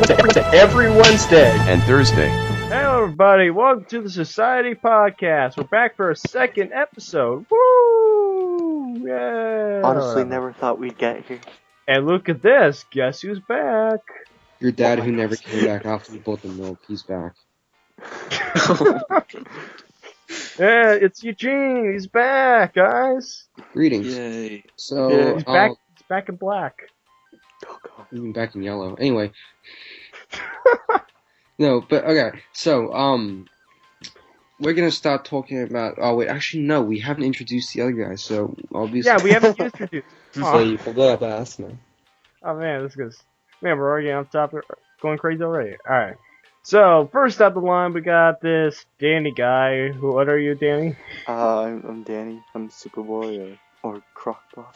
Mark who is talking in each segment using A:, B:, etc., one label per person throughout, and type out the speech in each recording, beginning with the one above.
A: every Wednesday,
B: and Thursday.
C: Hello, everybody. Welcome to the Society Podcast. We're back for a second episode. Woo! Yeah.
D: Honestly, never thought we'd get here.
C: And look at this. Guess who's back?
E: Your dad
D: Oh my
E: who never
D: gosh.
E: came back after you bought the milk, he's back.
C: Yeah, it's Eugene. He's back, guys.
E: Greetings.
D: Yay.
E: So,
D: Yeah,
C: He's back. He's back in black.
D: Oh god.
E: even back in yellow. Anyway. No, but okay. So, we're gonna start talking about. Oh wait, actually no, we haven't introduced the other guys. So obviously.
C: Yeah, we haven't introduced.
E: So you forgot to ask me.
C: Oh man, this is. Man, we're already on top, going crazy already. All right. So first up the line, we got this Danny guy. What are you, Danny?
D: I'm Danny. I'm Superboy or Crockbot.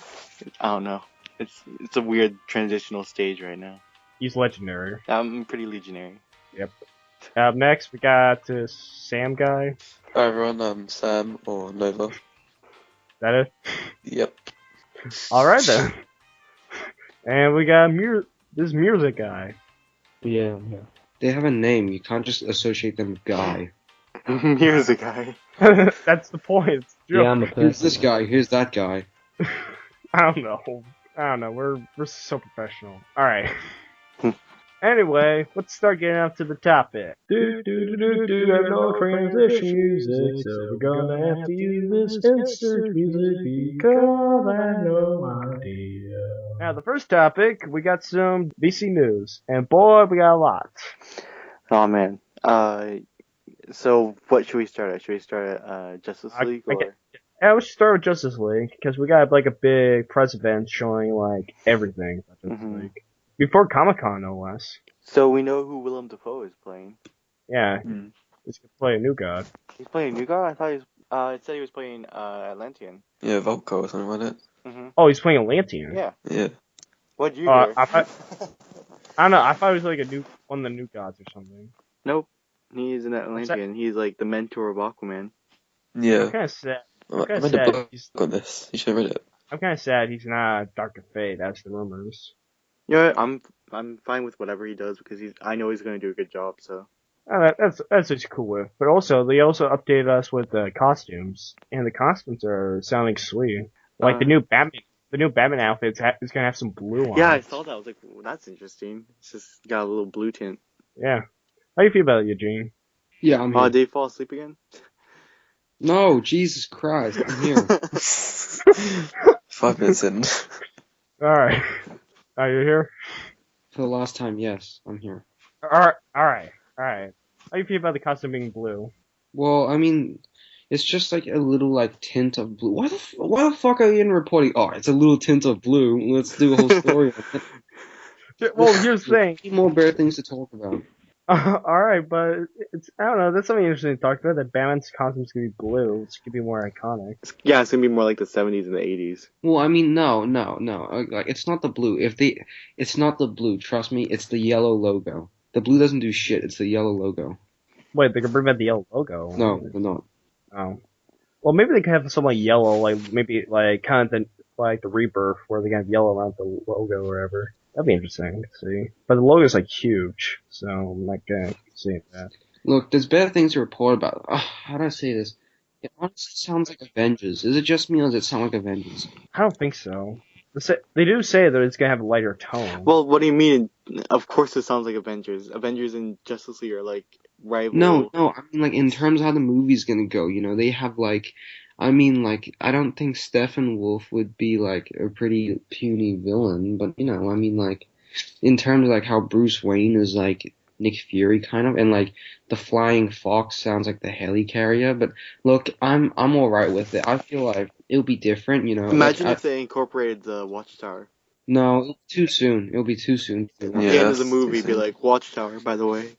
D: I don't know. It's a weird transitional stage right now.
C: He's legendary.
D: I'm pretty legionary.
C: Yep. Next, we got this Sam guy.
F: Hi everyone, I'm Sam or Nova.
C: That it?
F: Yep.
C: All right then. And we got this MIrza guy.
E: Yeah. They have a name. You can't just associate them with guy.
D: Here's a guy.
C: That's the point. It's true.
E: I'm a person. Here's this guy. Here's that guy.
C: I don't know. We're so professional. All right. Anyway, let's start getting up to the topic. I have no transition music, so we're gonna have to use this insert music because I have no idea. Now, the first topic, we got some DC news, and boy, we got a lot.
D: Oh man. So what should we start at? Should we start at Justice League or?
C: Yeah, we should start with Justice League, because we got like a big press event showing like everything about Justice League. Before Comic-Con, no less.
D: So we know who Willem Dafoe is playing.
C: Yeah, he's gonna play a new god.
D: He's playing a new guy? I thought it said he was playing Atlantean.
F: Yeah, Volko or something like that.
C: Oh, he's playing Atlantean.
D: Yeah.
F: Yeah.
D: What'd you hear?
C: I don't know. I thought he was like one of the new gods or something.
D: Nope. He's an Atlantean. He's like the mentor of Aquaman.
F: Yeah.
C: I'm kind of sad.
F: I read a book on this. You should have read it.
C: I'm kind of sad he's not Dr. Fate. That's the rumors.
D: You know what? I'm fine with whatever he does because I know he's going to do a good job. So.
C: That's just cool with. But also, they also updated us with the costumes, and the costumes are sounding sweet. Like the new Batman outfit is gonna have some blue on.
D: Yeah,
C: it.
D: I saw that. I was like, well, that's interesting. It's just got a little blue tint.
C: Yeah. How do you feel about it, Eugene?
E: Yeah, I'm here.
D: Did he fall asleep again?
E: No, Jesus Christ, I'm here.
F: 5 minutes in.
C: All right. Are you here?
E: For the last time, yes, I'm here.
C: All right. How do you feel about the costume being blue?
E: Well, I mean, it's just like a little like tint of blue. Why the fuck are you in reporting? Oh, it's a little tint of blue. Let's do a whole story on it.
C: Well, here's the thing.
E: More better things to talk about.
C: Alright, but I don't know, that's something interesting to talk about, that Batman's costume's gonna be blue, which could be more iconic.
D: Yeah, it's going to be more like the 70s and the 80s.
E: Well, I mean, no. Like, it's not the blue. It's not the blue. Trust me, it's the yellow logo. The blue doesn't do shit. It's the yellow logo.
C: Wait, they could bring back the yellow logo.
E: No, they're not.
C: Oh. Well, maybe they could have some like yellow, like maybe like kind of the Rebirth, where they have yellow around the logo or whatever. That'd be interesting to see. But the logo's like huge, so I'm not gonna see that.
E: Look, there's better things to report about. How do I say this? It honestly sounds like Avengers. Is it just me or does it sound like Avengers?
C: I don't think so. They do say that it's gonna have a lighter tone.
D: Well, what do you mean? Of course it sounds like Avengers. Avengers and Justice League are like rival.
E: No, I mean like in terms of how the movie's gonna go, you know, they have like, I mean like, I don't think Steppenwolf would be like a pretty puny villain, but you know, I mean like, in terms of like how Bruce Wayne is like Nick Fury kind of, and like the Flying Fox sounds like the helicarrier, but look, I'm alright with it. I feel like it'll be different, you know.
D: Imagine if they incorporated the Watchtower.
E: No, too soon. It'll be too soon.
D: At the end of the movie, be like, Watchtower, by the way.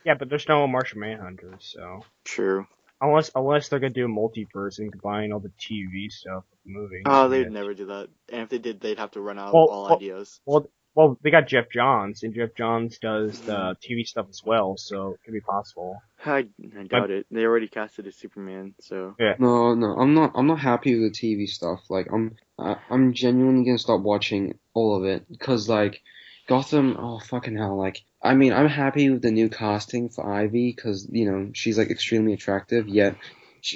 C: Yeah, but there's no Martian Manhunter, so.
D: True.
C: Unless they're gonna do a multiverse and combine all the TV stuff with the movie.
D: Oh, they'd never do that. And if they did, they'd have to run out of all ideas.
C: Well, Well, they got Jeff Johns, and Jeff Johns does the TV stuff as well, so it could be possible.
D: I doubt it. They already casted a Superman, so.
C: Yeah.
E: No, I'm not happy with the TV stuff. Like, I'm genuinely gonna stop watching all of it because like Gotham. Oh fucking hell! Like, I mean, I'm happy with the new casting for Ivy because she's like extremely attractive. Yet,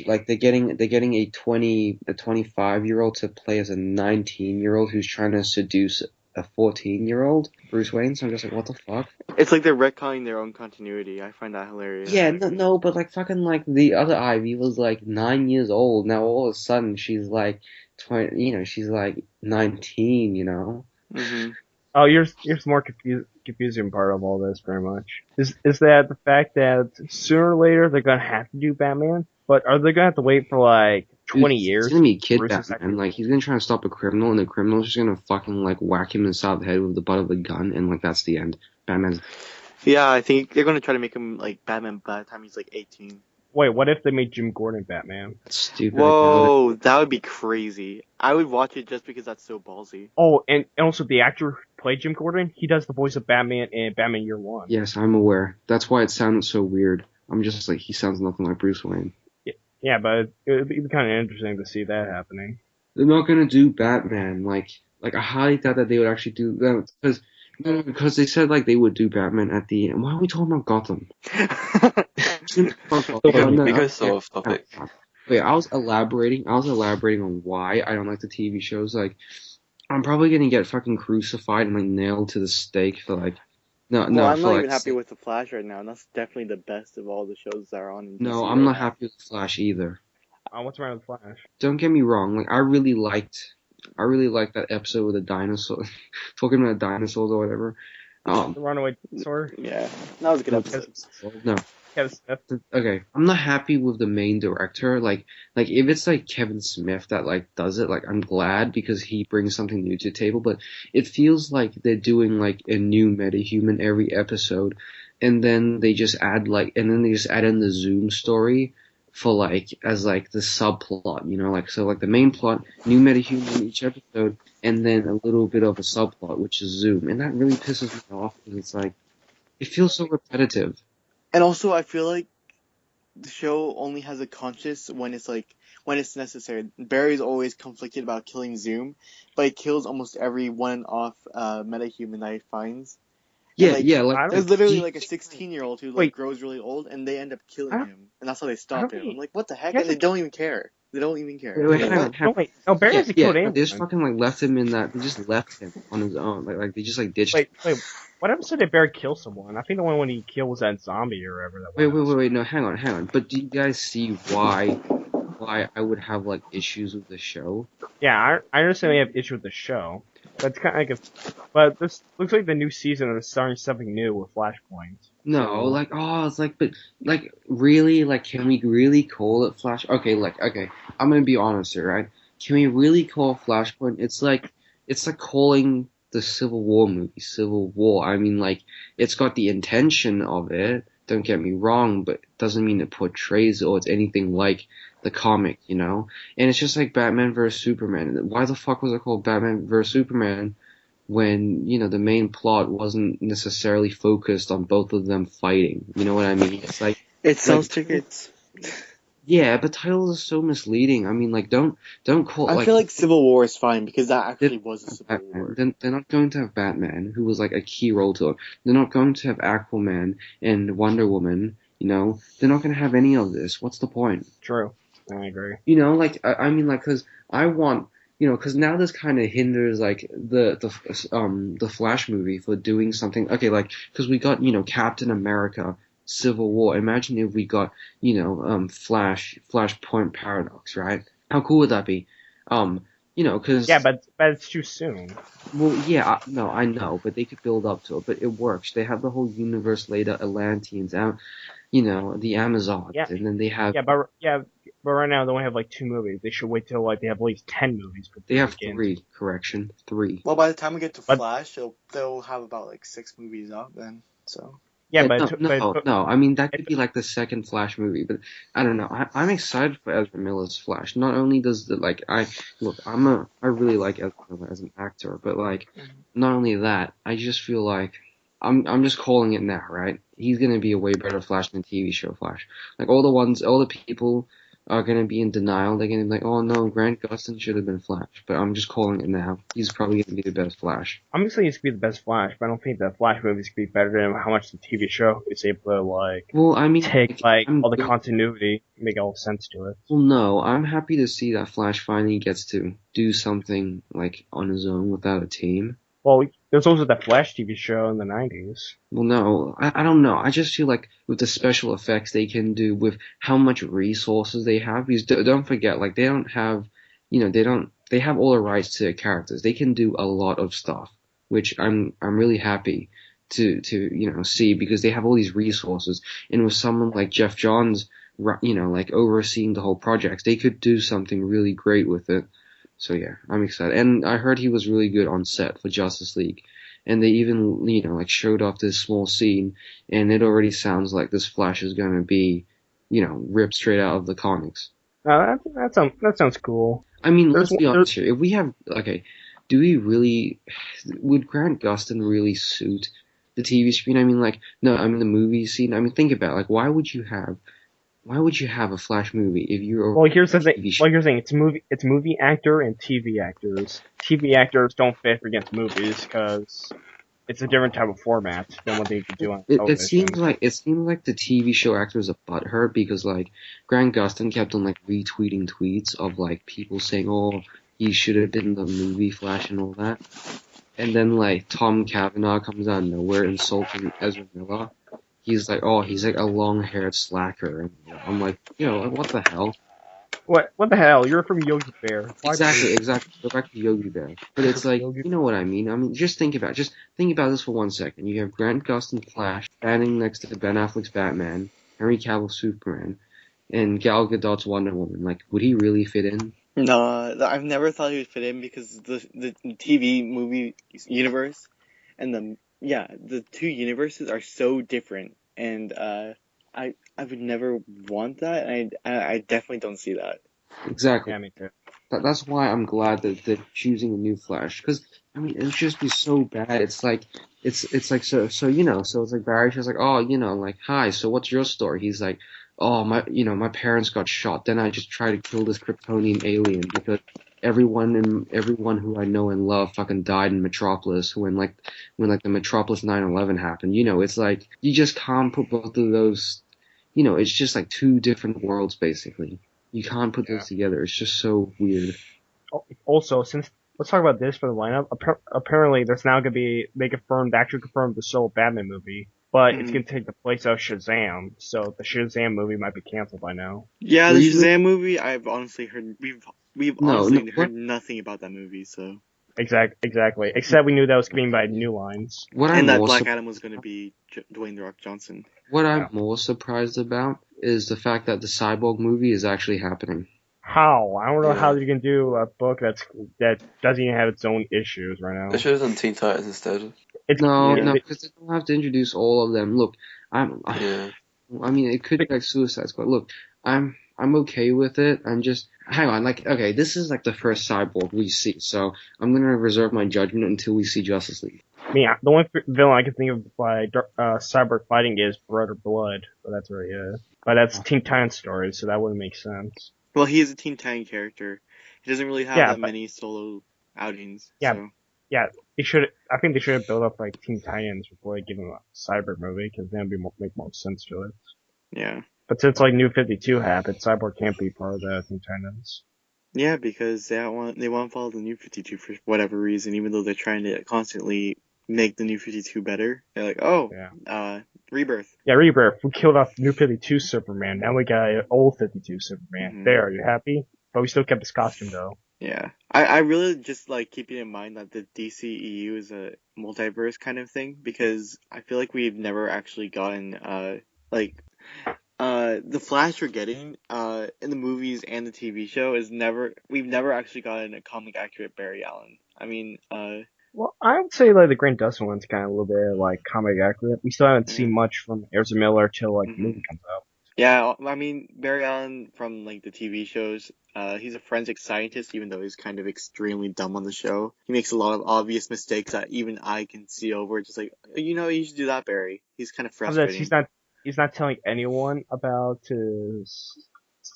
E: they're getting a 25-year-old to play as a 19-year-old who's trying to seduce a 14-year-old Bruce Wayne. So I'm just like, what the fuck?
D: It's like they're retconning their own continuity. I find that hilarious.
E: Yeah, no, but like fucking like the other Ivy was like 9 years old. Now all of a sudden she's like 20. She's like 19.
D: Mm-hmm.
C: Oh, here's more confusing part of all this, very much. Is that the fact that sooner or later they're gonna have to do Batman, but are they gonna have to wait for like 20 years?
E: He's gonna be Kid
C: Bruce's
E: Batman. Like he's gonna try to stop a criminal, and the criminal's just gonna fucking like whack him in the side of the head with the butt of a gun, and like that's the end. Batman's.
D: Yeah, I think they're gonna try to make him like Batman by the time he's like 18.
C: Wait, what if they made Jim Gordon Batman?
E: That's stupid.
D: Whoa, that would be crazy. I would watch it just because that's so ballsy.
C: Oh, and also the actor who played Jim Gordon, he does the voice of Batman in Batman Year One.
E: Yes, I'm aware. That's why it sounded so weird. I'm just like, he sounds nothing like Bruce Wayne.
C: Yeah, but it would be kind of interesting to see that happening.
E: They're not gonna do Batman. Like I highly doubt that they would actually do that because they said like they would do Batman at the end. Why are we talking about Gotham?
F: Because of topic.
E: Wait, I was elaborating on why I don't like the TV shows. Like, I'm probably gonna get fucking crucified and like nailed to the stake for like. No,
D: well, I'm
E: for,
D: not
E: like,
D: even happy with The Flash right now, and that's definitely the best of all the shows that are on in DC
E: No, I'm
D: right
E: not
D: now.
E: happy with Flash either.
C: What's wrong with Flash?
E: Don't get me wrong. Like, I really liked that episode with the dinosaur, talking about dinosaurs or whatever.
C: The Runaway Dinosaur?
D: Yeah, that was a good episode.
E: No. Okay, I'm not happy with the main director. Like if it's like Kevin Smith that like does it, like I'm glad because he brings something new to the table. But it feels like they're doing like a new metahuman every episode, and then they just add in the Zoom story for like as like the subplot, like so like the main plot, new metahuman each episode, and then a little bit of a subplot which is Zoom, and that really pisses me off because it's like it feels so repetitive.
D: And also, I feel like the show only has a conscience when it's necessary. Barry's always conflicted about killing Zoom, but he kills almost every one-off metahuman that he finds.
E: Yeah,
D: there's literally like a 16-year-old who like grows really old, and they end up killing him, and that's how they stop him. I'm like, what the heck? And they don't even care. They don't even care.
E: Wait, hang on.
C: No, Barry hasn't killed anyone.
E: They just fucking like left him in that. They just left him on his own. Like they just like ditched.
C: Wait. What episode did Barry kill someone? I think the one when he killed was that zombie or whatever.
E: Wait. No, hang on. But do you guys see why I would have like issues with the show?
C: Yeah, I understand they have issues with the show. That's kind of but this looks like the new season is starting something new with Flashpoint.
E: No, but really, like, can we really call it Flash? Okay, I'm gonna be honest here, right? Can we really call Flashpoint? It's like calling the Civil War movie Civil War. I mean, like, it's got the intention of it, don't get me wrong, but it doesn't mean it portrays it or it's anything like the comic, And it's just like Batman vs. Superman. Why the fuck was it called Batman vs. Superman when, the main plot wasn't necessarily focused on both of them fighting? You know what I mean? It's like...
D: It sells tickets.
E: Yeah, but titles are so misleading. I mean, like, don't call...
D: I feel like Civil War is fine because that actually was a Civil War.
E: They're not going to have Batman, who was like a key role to it. They're not going to have Aquaman and Wonder Woman, They're not going to have any of this. What's the point?
C: True. I agree.
E: Cause I want, cause now this kind of hinders, like, the Flash movie for doing something, okay, like, cause we got, Captain America, Civil War. Imagine if we got, Flashpoint Paradox, right? How cool would that be? Cause...
C: Yeah, but it's too soon.
E: Well, yeah, no, I know, but they could build up to it, but it works. They have the whole universe laid out, Atlanteans out, the Amazons, and then they have...
D: Yeah,
C: but right now they only have like 2 movies. They should wait till like they have at least 10 movies.
E: They have 3, correction, 3.
D: Well, by the time we get to Flash, they'll have about like 6 movies out then, so...
C: Yeah,
E: Yeah,
C: but
E: no. I mean, that could be like the second Flash movie, but I don't know. I'm excited for Ezra Miller's Flash. Not only does I really like Ezra Miller as an actor, but like, not only that, I just feel like I'm just calling it now, right? He's gonna be a way better Flash than the TV show Flash. Like all the people are gonna be in denial. They're gonna be like, oh no, Grant Gustin should have been Flash. But I'm just calling it now. He's probably gonna be the best Flash.
C: I'm gonna say he's gonna be the best Flash, but I don't think the Flash movies could be better than how much the TV show is able to like
E: Well, I mean,
C: take like
E: I'm
C: all the continuity, make all sense to it.
E: Well, no, I'm happy to see that Flash finally gets to do something like on his own without a team.
C: Well, there's also the Flash TV show in the 90s.
E: Well, no, I don't know. I just feel like with the special effects they can do, with how much resources they have, because don't forget, like they don't have, they have all the rights to their characters. They can do a lot of stuff, which I'm really happy to see, because they have all these resources. And with someone like Jeff Johns, like overseeing the whole project, they could do something really great with it. So yeah, I'm excited. And I heard he was really good on set for Justice League. And they even, like showed off this small scene, and it already sounds like this Flash is gonna be, ripped straight out of the comics.
C: That sounds cool.
E: I mean, let's be honest here. If we have, okay, would Grant Gustin really suit the TV screen? I mean, like, no, I mean the movie scene. I mean, think about it. Like, why would you have a Flash movie if you're
C: here's the thing. Here's the thing. It's movie actor and TV actors. TV actors don't fit against movies because it's a different type of format than what they could do on television.
E: It seems like the TV show actors are butthurt because like Grant Gustin kept on like retweeting tweets of like people saying, "Oh, he should have been the movie Flash" and all that. And then like Tom Cavanaugh comes out of nowhere insulting Ezra Miller. He's like a long-haired slacker. And I'm like, what the hell?
C: What the hell? You're from Yogi Bear.
E: Exactly. Go back to Yogi Bear. But it's like, you know what I mean? I mean, just think about this for 1 second. You have Grant Gustin Flash standing next to Ben Affleck's Batman, Henry Cavill's Superman, and Gal Gadot's Wonder Woman. Like, would he really fit in?
D: No, I've never thought he would fit in because the TV movie universe and the two universes are so different, and I would never want that, and I definitely don't see that.
E: Exactly.
C: Yeah, me too.
E: That's why I'm glad that they're choosing a new Flash, because I mean it would just be so bad. It's like it's like so it's like Barry's just like, oh, like, hi, so what's your story? He's like, oh, my parents got shot, then I just tried to kill this Kryptonian alien because everyone who I know and love fucking died in Metropolis when the Metropolis 9/11 happened. It's like you just can't put both of those. It's just like two different worlds basically. You can't put those together. It's just so weird.
C: Also, let's talk about this for the lineup. Apparently, there's now gonna be actually confirmed the solo Batman movie, but it's gonna take the place of Shazam. So the Shazam movie might be canceled by now.
D: Yeah, the Shazam movie. I've honestly heard we've honestly heard nothing about that movie. So
C: exactly. Except we knew that was coming by New Lines.
D: That Black Adam was gonna be Dwayne The Rock Johnson.
E: What I'm more surprised about is the fact that the Cyborg movie is actually happening.
C: How? I don't know how you can do a book that doesn't even have its own issues right now.
F: They should have done Teen Titans instead.
E: No, because they don't have to introduce all of them. Look, I mean, it could be like Suicide Squad. Look, I'm okay with it. I'm just, hang on, like, okay, this is like the first Cyborg we see, so I'm gonna reserve my judgment until we see Justice League.
C: Yeah, the only villain I can think of by Cyborg fighting is Brother Blood, but that's really it. But that's Teen Titans story, so that wouldn't make sense.
D: Well, he is a Teen Titan character. He doesn't really have that many solo outings.
C: Yeah,
D: so.
C: Yeah. I think they should have built up like Teen Titans before they give him a Cyborg movie, because then it'd make more sense to it.
D: Yeah.
C: But since like New 52 happened, Cyborg can't be part of the Teen Titans.
D: Yeah, because they want to follow the New 52 for whatever reason, even though they're trying to constantly make the New 52 better. They're like, Rebirth.
C: Yeah, Rebirth. We killed off New 52 Superman. Now we got an old 52 Superman. Mm-hmm. There, are you happy? But we still kept his costume though.
D: Yeah. I really just like keeping in mind that the DCEU is a multiverse kind of thing, because I feel like we've never actually gotten the Flash we're getting in the movies and the TV show we've never actually gotten a comic accurate Barry Allen. I mean,
C: Well, I would say like the Grant Dustin one's kind of a little bit like comic accurate. We still haven't seen much from Ezra Miller till like the movie comes out.
D: Yeah, I mean, Barry Allen from like the TV shows, he's a forensic scientist, even though he's kind of extremely dumb on the show. He makes a lot of obvious mistakes that even I can see over. Just like, you should do that, Barry. He's kind of
C: Of this,
D: frustrating.
C: he's not telling anyone about his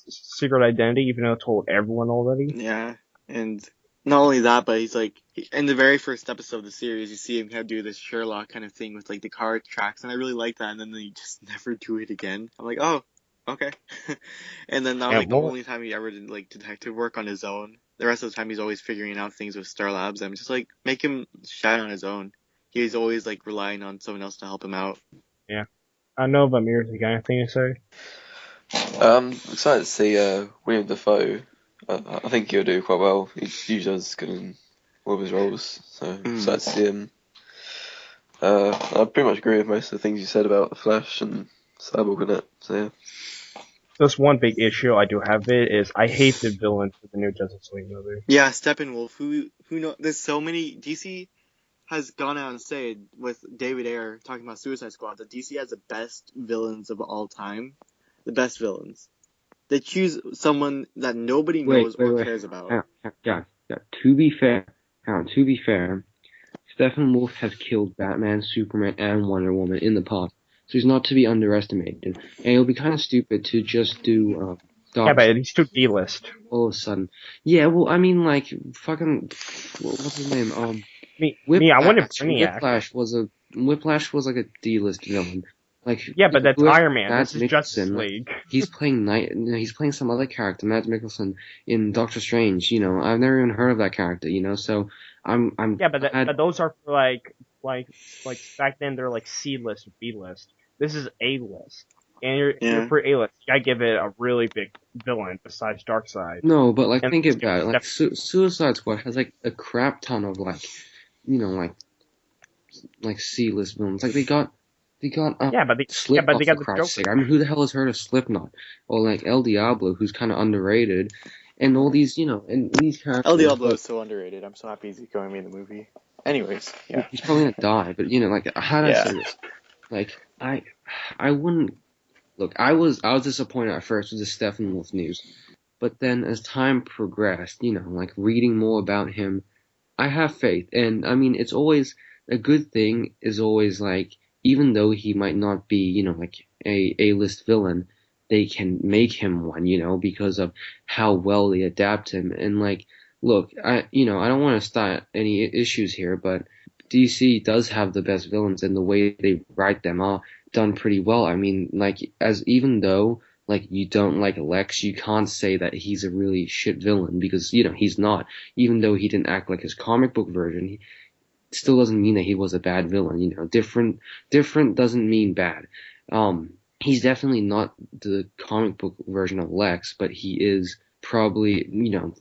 C: secret identity, even though it told everyone already.
D: Yeah, and not only that, but he's like, in the very first episode of the series, you see him do this Sherlock kind of thing with like the car tracks, and I really like that. And then they just never do it again. I'm like, oh, okay. And then that was like the only time he ever did like detective work on his own. The rest of the time he's always figuring out things with Star Labs. I'm just like, make him shine on his own. He's always like relying on someone else to help him out.
C: Yeah. I know about MIrza. You got anything to say?
F: Excited to see William Dafoe. I think he'll do quite well. He usually does good in all of his roles, so excited to see him. I pretty much agree with most of the things you said about the Flash and Cyborg in it. So yeah.
C: Just one big issue I do have is I hate the villain for the new Justice League movie.
D: Yeah, Steppenwolf. Who know? There's so many. DC has gone out and said with David Ayer talking about Suicide Squad that DC has the best villains of all time. The best villains. They choose someone that nobody knows or cares about.
E: Yeah. To be fair, Steppenwolf has killed Batman, Superman, and Wonder Woman in the past, so he's not to be underestimated. And it'll be kind of stupid to just do
C: Yeah, but he's too D-list.
E: all of a sudden. Yeah, well, I mean, like, fucking, what's his name?
C: I wanted
E: Whiplash was like a D-list villain. Like,
C: yeah, but that's Iron Man.
E: Mads
C: This is Justice League.
E: He's playing some other character, Mads Mikkelsen, in Doctor Strange. I've never even heard of that character. So I'm.
C: Yeah, but those are like back then they're like C-list or B-list. This is A-list. And you're for A-list. You gotta give it a really big villain besides Darkseid.
E: No, but like think about it. Like Suicide Squad has like a crap ton of like C-list villains. Like they got Slipknot,
C: they got
E: for
C: the
E: Christ's
C: Joker.
E: sake. I mean, who the hell has heard of Slipknot? Or like El Diablo, who's kind of underrated, and all these, and these characters.
D: El Diablo is so underrated. I'm so happy he's going to be in the movie. Anyways, yeah.
E: He's probably gonna die, but like, how do I say this? Like, I wouldn't. Look, I was disappointed at first with the Steppenwolf news, but then as time progressed, like reading more about him, I have faith, and I mean, it's always a good thing. Is always like. Even though he might not be, like a A-list villain, they can make him one, because of how well they adapt him. And like, look, I don't want to start any issues here, but DC does have the best villains, and the way they write them are done pretty well. I mean, like, even though like you don't like Lex, you can't say that he's a really shit villain because he's not. Even though he didn't act like his comic book version. Still doesn't mean that he was a bad villain, different doesn't mean bad. He's definitely not the comic book version of Lex, but he is probably,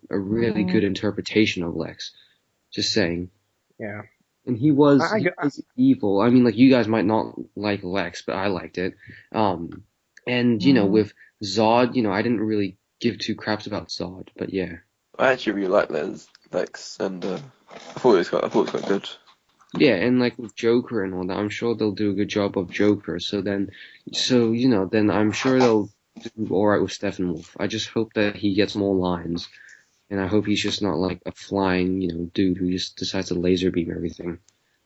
E: a really good interpretation of Lex. Just saying.
C: Yeah.
E: And he was evil. I mean, like, you guys might not like Lex, but I liked it. And, with Zod, I didn't really give two craps about Zod, but yeah.
F: I actually really like Lex, and I thought it was quite good.
E: Yeah, and like with Joker and all that, I'm sure they'll do a good job of Joker. Then I'm sure they'll do alright with Steppenwolf. I just hope that he gets more lines, and I hope he's just not like a flying, dude who just decides to laser beam everything.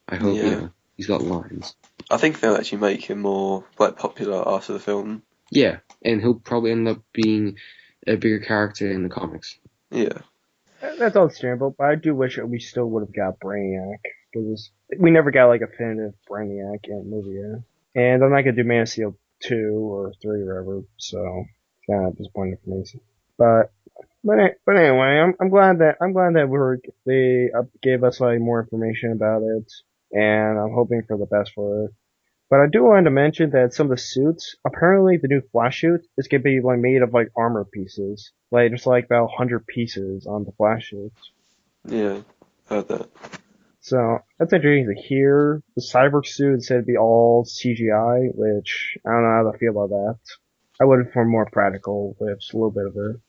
E: I hope, he's got lines.
F: I think they'll actually make him more like popular after the film.
E: Yeah, and he'll probably end up being a bigger character in the comics.
F: Yeah.
C: That's understandable, but I do wish we still would have got Brainiac, because we never got like a definitive Brainiac in the movie yet. And I'm not gonna do Man of Steel 2 or 3 or whatever, so it's kind of disappointing for me. But anyway, I'm glad that they gave us like more information about it, and I'm hoping for the best for it. But I do want to mention that some of the suits, apparently the new Flash suit is gonna be like made of like armor pieces. Like there's like about 100 pieces on the Flash suits.
F: Yeah, heard that.
C: So that's interesting to hear. The Cyborg suit is said to be all CGI, which I don't know how to feel about that. I would have more practical with just a little bit of it.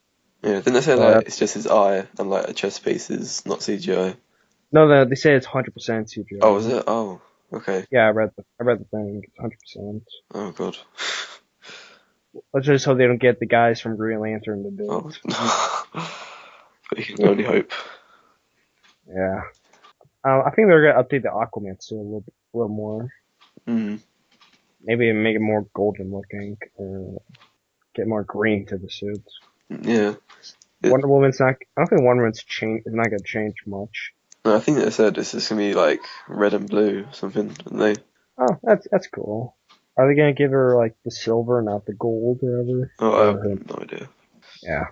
F: Yeah, didn't they say like it's just his eye and like a chest piece is not CGI?
C: No, they say it's 100% CGI.
F: Oh, is it? Oh, okay.
C: Yeah, I read the thing. It's 100%.
F: Oh god.
C: Let's just hope they don't get the guys from Green Lantern to do it.
F: Oh. But you can only hope.
C: Yeah. I think they're gonna update the Aquaman suit a little more.
F: Mm.
C: Maybe make it more golden looking, or get more green to the suits.
F: Yeah.
C: Wonder Woman's not. I don't think Wonder Woman's is not gonna change much.
F: No, I think they said this is gonna be like red and blue or something, didn't they?
C: Oh, that's cool. Are they gonna give her like the silver, not the gold, or whatever?
F: Oh, I have no idea.
C: Yeah.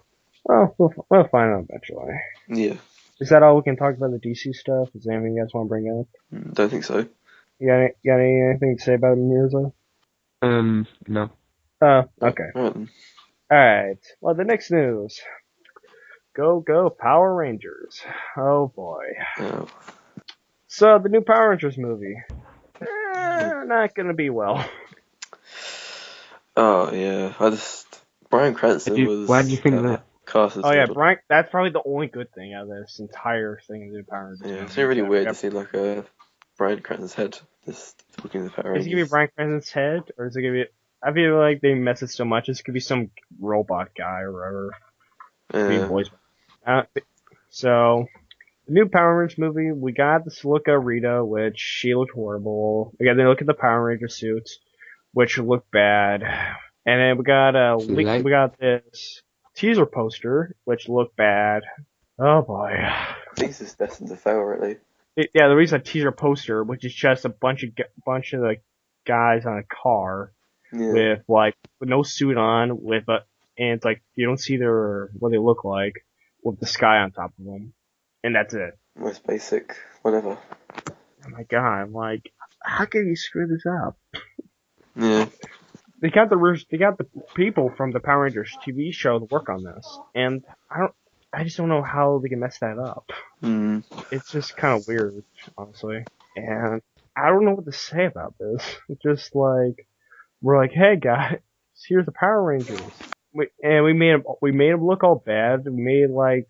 C: Well, we'll find out eventually.
F: Yeah.
C: Is that all we can talk about the DC stuff? Is there anything you guys want to bring up?
F: Don't think so.
C: You got anything to say about Mirza?
E: No.
C: Oh, okay.
F: Right then.
C: Alright. Well, the next news. Go Power Rangers. Oh boy.
F: Oh.
C: So, the new Power Rangers movie. Not gonna be well.
F: Oh yeah. Bryan Cranston was.
E: Why do you think that?
F: Cast as
C: Oh yeah,
F: Gordon.
C: Brian, that's probably the only good thing out of this entire thing of the Power Rangers
F: Yeah,
C: movie.
F: it's really weird to see like a Bryan Cranston's head just talking to the Power
C: Is
F: Rangers.
C: it gonna be Brian Cranston's head, or is it gonna be? I feel like they mess it so much. It's gonna be some robot guy or whatever.
F: Yeah.
C: Voice. So, the new Power Rangers movie, we got this look at Rita, which she looked horrible. We got the look at the Power Ranger suits, which looked bad, and then we got this teaser poster, which looked bad. Oh boy.
F: I think this is destined to fail, really.
C: Yeah, the reason a teaser poster, which is just a bunch of like guys on a car
F: Yeah.
C: with no suit on, and it's like you don't see what they look like with the sky on top of them, and that's it.
F: Most basic, whatever.
C: Oh my god, I'm like, how can you screw this up?
F: Yeah.
C: They got the people from the Power Rangers TV show to work on this, and I just don't know how they can mess that up.
F: Mm.
C: It's just kind of weird, honestly, and I don't know what to say about this. It's just like we're like, hey guys, here's the Power Rangers, we made them look all bad. We made like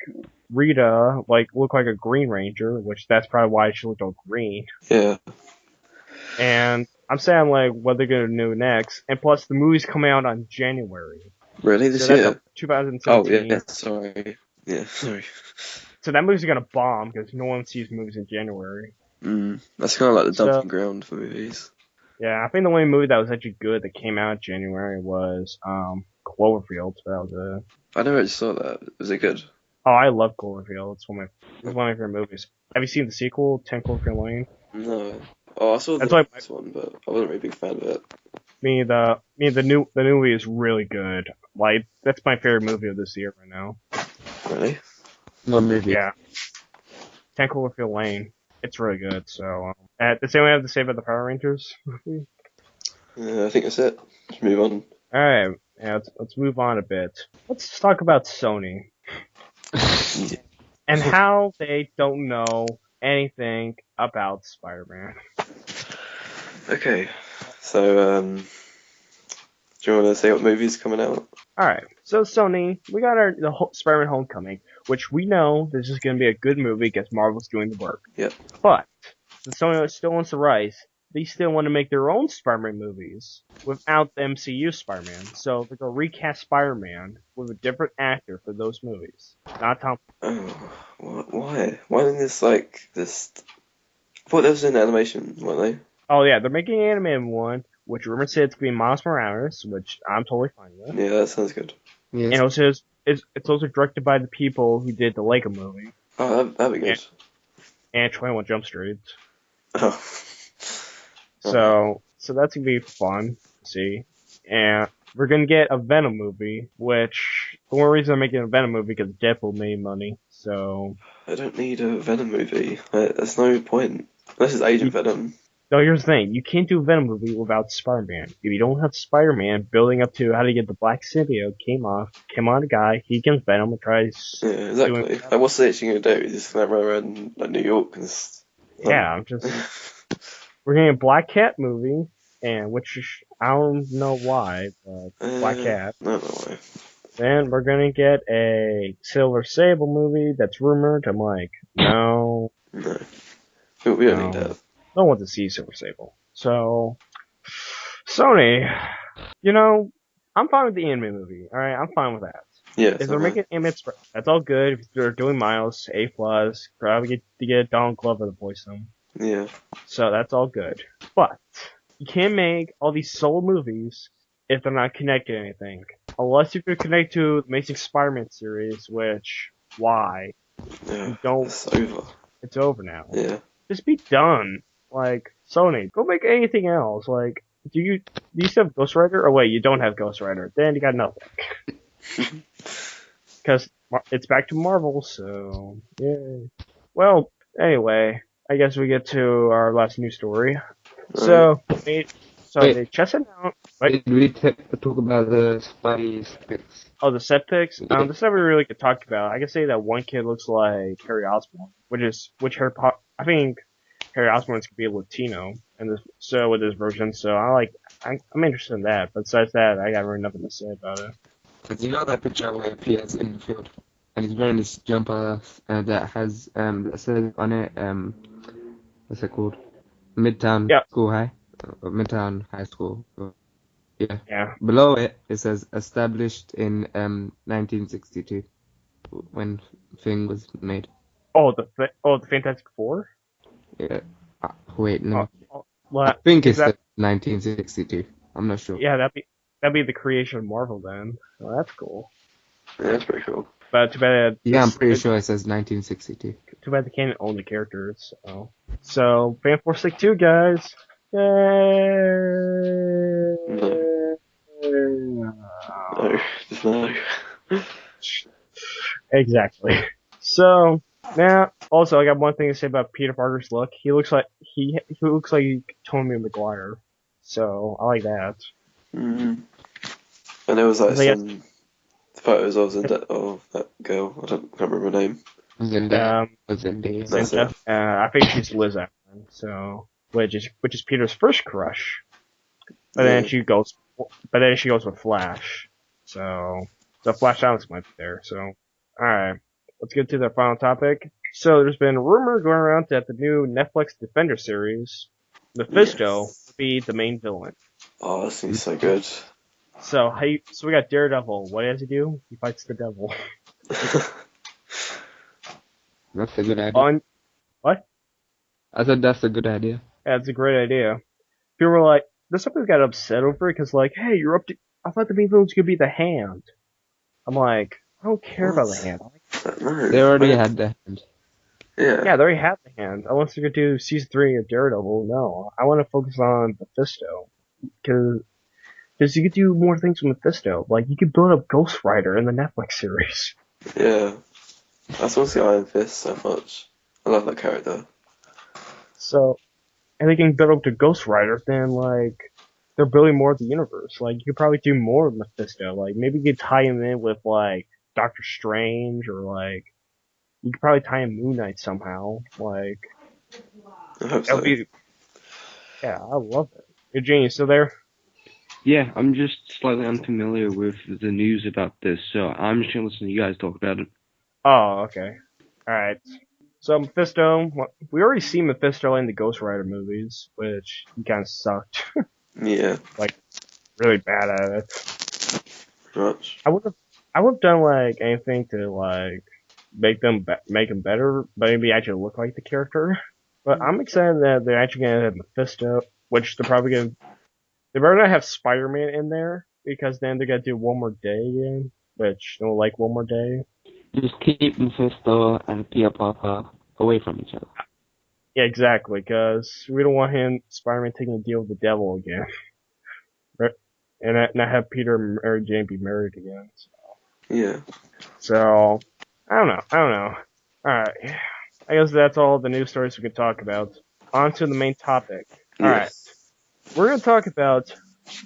C: Rita look like a Green Ranger, which that's probably why she looked all green.
F: Yeah.
C: And I'm saying like what they're gonna do next, and plus the movie's coming out on January.
F: Really, this
C: So
F: year?
C: that's 2017.
F: Oh yeah. Sorry. Yeah. Sorry.
C: So that movie's gonna bomb because no one sees movies in January.
F: That's kind of like the dumping ground for movies.
C: Yeah, I think the only movie that was actually good that came out in January was Cloverfield. So that was it.
F: I never actually saw that. Was it good?
C: Oh, I love Cloverfield. It's one of my favorite movies. Have you seen the sequel, 10 Cloverfield Lane?
F: No. Oh, I saw
C: That's
F: the last one, but I wasn't really a big fan of it.
C: The new movie is really good. Like that's my favorite movie of this year right now.
F: Really?
E: What movie?
C: Yeah, 10 Cloverfield Lane. It's really good. So, does anyone have to say about the Power Rangers movie?
F: I think that's it. Let's move on.
C: All right, yeah, let's move on a bit. Let's talk about Sony and how they don't know anything about Spider-Man.
F: Okay. So, do you want to say what movie's coming out?
C: Alright, so Sony, we got Spider-Man Homecoming, which we know this is going to be a good movie because Marvel's doing the work.
F: Yep.
C: But, the Sony still wants the rights. They still want to make their own Spider-Man movies without the MCU Spider-Man. So they're going to recast Spider-Man with a different actor for those movies. Not Tom.
F: Oh, why? Why didn't this I thought there was an animation, weren't
C: Oh yeah, they're making an animated one, which rumor said it's going to be Miles Morales, which I'm totally fine with.
F: they? Yeah, that sounds good.
E: Yes.
C: And also, it's also directed by the people who did the Lego movie
F: Oh, that'd be good.
C: and 21 Jump Street.
F: Oh.
C: So that's gonna be fun to see. And we're gonna get a Venom movie, which the only reason I'm making a Venom movie because Deadpool made money. So
F: I don't need a Venom movie. There's no point. Unless it's Agent Venom.
C: no, here's the thing: you can't do a Venom movie without Spider-Man. If you don't have Spider-Man building up to how to get the Black Symbiote came on a guy, he gets Venom and tries.
F: Yeah, exactly. Like, what's he actually gonna do? He's just gonna run around like New York and
C: Yeah, I'm just. We're getting a Black Cat movie, and I don't know why, but Black Cat.
F: I don't know why.
C: Then we're gonna get a Silver Sable movie that's rumored. I'm like, no.
F: No. We don't need that.
C: No one wants to see Super Sable. So, Sony, you know, I'm fine with the anime movie. Alright, I'm fine with that.
F: Yeah,
C: If they're making anime, that's all good. If they're doing Miles, A+, probably get to get Donald Glover to voice them.
F: Yeah.
C: So that's all good. But, you can't make all these solo movies if they're not connected to anything. Unless you could connect to the Amazing Spider-Man series, which, why?
F: Yeah.
C: You don't,
F: It's over.
C: it's over now.
F: Yeah.
C: Just be done. Like, Sony, go make anything else. Like, do you still have Ghost Rider? Or wait, you don't have Ghost Rider. Then you got nothing. Because it's back to Marvel, so, yay. Well, anyway, I guess we get to our last news story. So, they just announced.
E: Did we talk about the Spidey picks?
C: Oh, the set picks? This is not really could talk about. I can say that one kid looks like Harry Osborn, I think Harry Osborn's could be a Latino, with this version, so I'm interested in that, but besides that, I got really nothing to say about it.
E: Because you know that picture where he appears in the field, and he's wearing this jumper that has that says on it what's it called? Midtown High School. Yeah. Below it says established in 1962 when Thing was made.
C: Oh, the Fantastic Four?
E: Yeah. Wait, no.
C: I
E: think it's 1962. I'm not sure.
C: Yeah, that'd be the creation of Marvel then. Oh, that's cool.
F: Yeah, that's pretty cool.
C: But too bad.
E: I'm pretty sure it says 1962.
C: Too bad they can't own the characters. So Fan 462, guys. Yay!
F: No, just no.
C: Exactly. So now, also, I got one thing to say about Peter Parker's look. He looks like Tobey Maguire. So I like that.
F: Mm-hmm. And there was some photos of that girl. Can't remember her name.
E: Zendaya.
C: I think she's Liz Efron. So which is Peter's first crush. But then she goes with Flash. So the Flash Alex might be there. So alright. Let's get to the final topic. So there's been a rumor going around that the new Netflix Defender series, Mephisto, will be the main villain.
F: Oh, that seems so good.
C: So we got Daredevil. What does he do? He fights the devil.
E: That's a good idea.
C: What?
E: I said that's a good idea.
C: Yeah, it's a great idea. People were like, there's something that got upset over it because hey, I thought the main villain was gonna be the Hand. I'm like, I don't care about the Hand.
E: They already had the Hand.
F: Yeah.
C: Yeah, they already have the Hand. Unless they're gonna do season 3 of Daredevil, no. I want to focus on Mephisto because you could do more things with Mephisto. Like you could build up Ghost Rider in the Netflix series.
F: Yeah. I just want to see Iron Fist so much. I love that character.
C: So, and they can build up to Ghost Rider, then they're building more of the universe. Like you could probably do more with Mephisto. Like maybe you could tie him in with Doctor Strange or you could probably tie in Moon Knight somehow.
F: I hope so.
C: Yeah, I love it. Eugene, you still there?
E: Yeah, I'm just slightly unfamiliar with the news about this, so I'm just gonna listen to you guys talk about it.
C: Oh, okay. Alright. So Mephisto, we already see Mephisto in the Ghost Rider movies, which he kind of sucked.
F: Yeah.
C: Really bad at it.
F: Much.
C: I would have done anything to make him better, but maybe actually look like the character. But I'm excited that they're actually gonna have Mephisto, which they're probably gonna. They better not have Spider-Man in there because then they're gonna do One More Day again, which I don't like One More Day.
E: Just keep Mephisto and Peter Parker away from each other.
C: Yeah, exactly, because we don't want Spider-Man taking a deal with the devil again. Right? And not have Peter and Mary Jane be married again.
F: Yeah.
C: So, I don't know. Alright. I guess that's all the news stories we could talk about. On to the main topic. Alright.
F: Yes.
C: We're going to talk about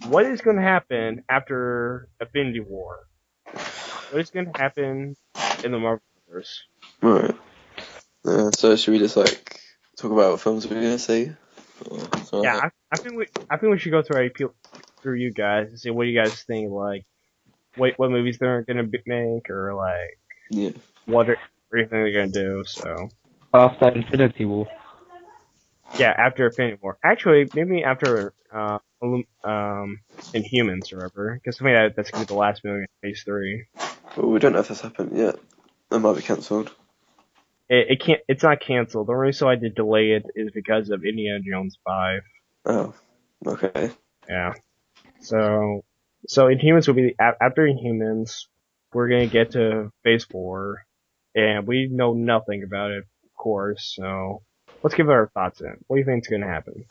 C: what is going to happen after Infinity War. What is going to happen in the Marvel universe.
F: Right. So should we just talk about what films we're gonna see?
C: Yeah, I think we should go through you guys and see what you guys think. What movies they're gonna make, or
F: yeah.
C: what everything they're gonna do. So,
E: After Infinity War.
C: Yeah, after Infinity War. Actually, maybe after Inhumans or whatever, because I think that's gonna be the last movie in Phase 3.
F: Well, we don't know if that's happened yet. That might be cancelled.
C: It can't. It's not canceled. The only reason I did delay it is because of Indiana Jones 5.
F: Oh, okay.
C: Yeah. So Inhumans will be after Inhumans. We're gonna get to Phase 4, and we know nothing about it, of course. So let's give our thoughts in. What do you think's gonna happen?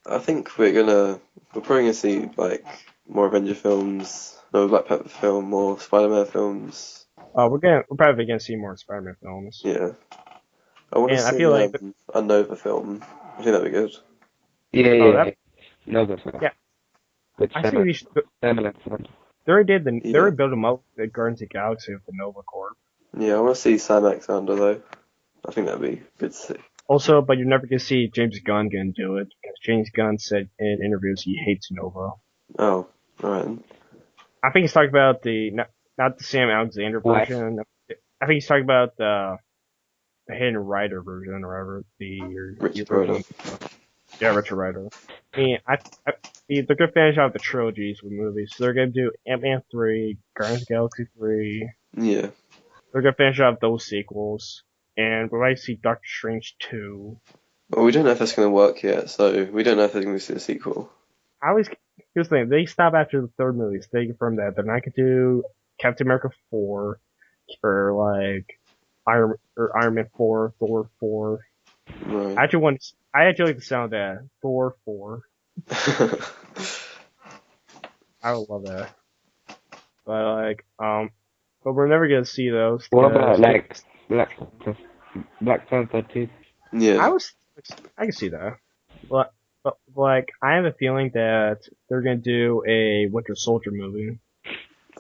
F: I think we're probably gonna see like more Avenger films, no Black Panther film, more Spider-Man films.
C: We're probably gonna see more Spider-Man films.
F: Yeah. I want to
C: And I
F: see
C: feel like
F: a Nova film. I think that'd be good.
E: Yeah. No, that's not.
C: Yeah.
E: With
C: I think they should. They already did they already built them up at Guardians of the Galaxy with the Nova Corps.
F: Yeah, I want to see Sam Alexander though. I think that'd be good to see.
C: Also, but you're never gonna see James Gunn gonna do it because James Gunn said in interviews he hates Nova.
F: Oh, alright.
C: I think he's talking about not the Sam Alexander version. I think he's talking about the Hidden Rider version or whatever.
F: Richard Rider.
C: Yeah, Richard Rider. I mean, they're gonna finish out the trilogies with movies. So they're gonna do Ant-Man 3, Guardians of the Galaxy 3.
F: Yeah.
C: They're gonna finish out those sequels, and we might see Doctor Strange 2.
F: Well, we don't know if that's going to work yet, so we don't know if there's going to be a sequel.
C: Here's the thing, they stop after the third movie, so they confirm that they're not gonna do Captain America 4, or like Iron Man 4, Thor 4.
F: Right.
C: I actually like the sound of that. Thor 4. I would love that. But but we're never gonna see those.
E: What about like Black Panther 2?
F: Yeah.
C: I can see that. But like, I have a feeling that they're gonna do a Winter Soldier movie.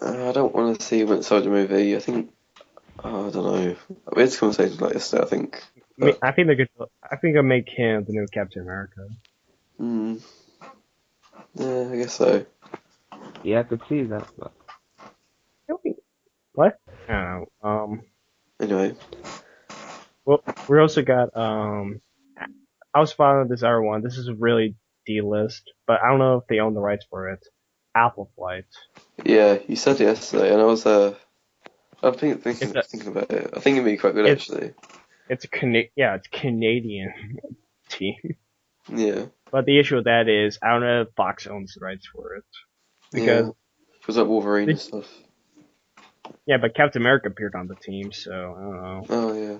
F: I don't want to see a Winter Soldier movie. I think, I don't know. We had this conversation like yesterday, I think.
C: I think they'll make him the new Captain America.
F: Yeah, I guess so.
E: Yeah, I could see that. But...
C: What? I don't know.
F: Anyway.
C: Well, we also got I was following this other one. This is really D-list, but I don't know if they own the rights for it. Apple Flight.
F: Yeah, you said it yesterday, and I was I'm thinking about it. I think it'd be quite good actually.
C: It's it's Canadian team.
F: Yeah.
C: But the issue with that is I don't know if Fox owns the rights for it. Because
F: like Wolverine and stuff.
C: Yeah, but Captain America appeared on the team, so I don't know.
F: Oh yeah.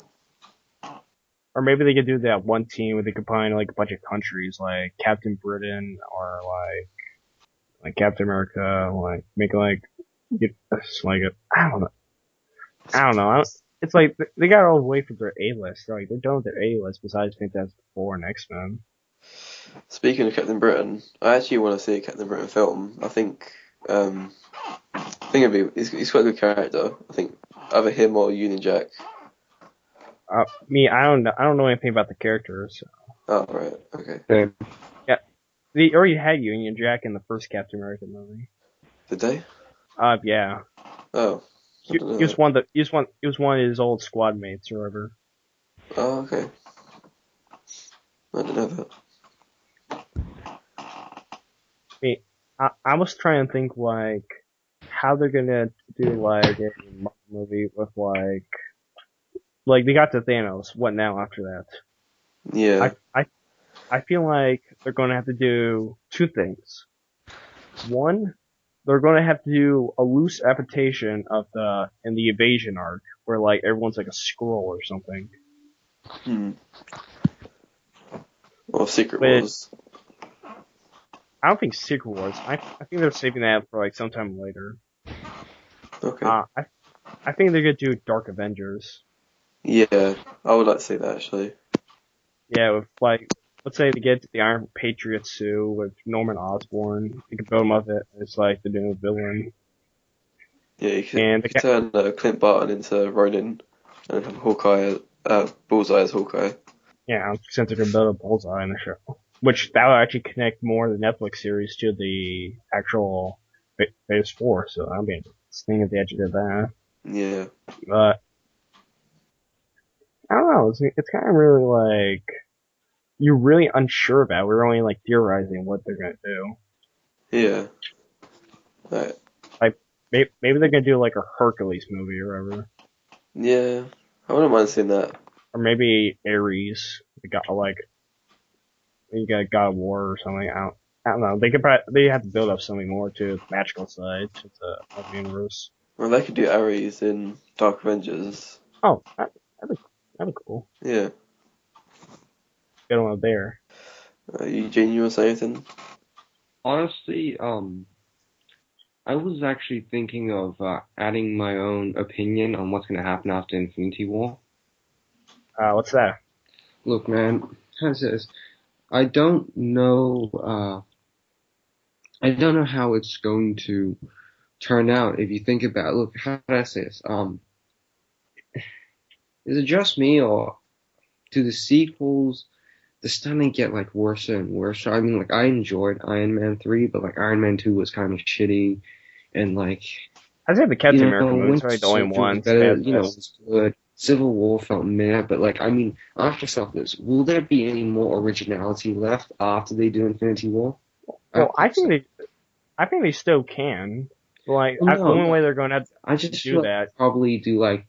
C: Or maybe they could do that one team where they combine like a bunch of countries, like Captain Britain or like Captain America, like make like I don't know. It's like they got all the way for their A-list. They're done with their A-list besides Fantastic Four and X-Men.
F: Speaking of Captain Britain, I actually want to see a Captain Britain film. I think he's quite a good character. I think either him or Union Jack.
C: I don't know anything about the characters. So.
F: Oh right, okay.
C: Yeah, they already had Union Jack in the first Captain America movie.
F: Did they?
C: Yeah.
F: Oh.
C: He was one of his old squad mates or whatever.
F: Oh, okay. I didn't know that.
C: I was trying to think like how they're gonna do like a movie with like they got to Thanos. What now after that?
F: Yeah.
C: I feel like they're gonna have to do two things. One, they're gonna have to do a loose adaptation of in the Invasion arc where like everyone's like a Skrull or something.
F: Or Secret Wars.
C: I don't think Secret Wars. I think they're saving that for like sometime later.
F: Okay.
C: I think they're gonna do Dark Avengers.
F: Yeah, I would like to see that actually.
C: Yeah, with let's say they get the Iron Patriot suit with Norman Osborn. You can build him up as like the new villain.
F: Yeah, you could turn Clint Barton into Ronin and have Hawkeye, Bullseye as Hawkeye.
C: Yeah, since they're gonna build a Bullseye in the show. Which that will actually connect more of the Netflix series to the actual Phase 4, so I'll be interesting if they actually did that.
F: Yeah.
C: But I don't know. It's kind of really like you're really unsure about. We're only like theorizing what they're gonna do.
F: Yeah. Right.
C: Like maybe they're gonna do like a Hercules movie or whatever,
F: Yeah. I wouldn't mind seeing that.
C: or maybe Ares. They got like you got God of War or something. I don't know. They have to build up something more to the magical side to the universe.
F: Well, they could do Ares in Dark Avengers.
C: Oh, that'd be cool.
F: Yeah.
C: Get one there.
F: Eugene, you want to say anything?
E: Honestly, I was actually thinking of adding my own opinion on what's gonna happen after Infinity War.
C: What's that?
E: Look, man, how to say this? I don't know. I don't know how it's going to turn out if you think about it. Look, how do I say this? Is it just me, or do the sequels they're starting to get like worse and worse? I mean, like I enjoyed Iron Man 3, but like Iron Man 2 was kind of shitty, and like
C: I'd say the Captain America movie is
E: Winter
C: probably the only
E: Soldier
C: one.
E: was better, it was good. Civil War felt meh, but like I mean, ask yourself this: will there be any more originality left after they do Infinity War?
C: Well, I think they still can. Like
E: Well,
C: the only
E: no.
C: way they're going to have
E: I
C: to
E: just
C: do
E: feel
C: that.
E: like probably do like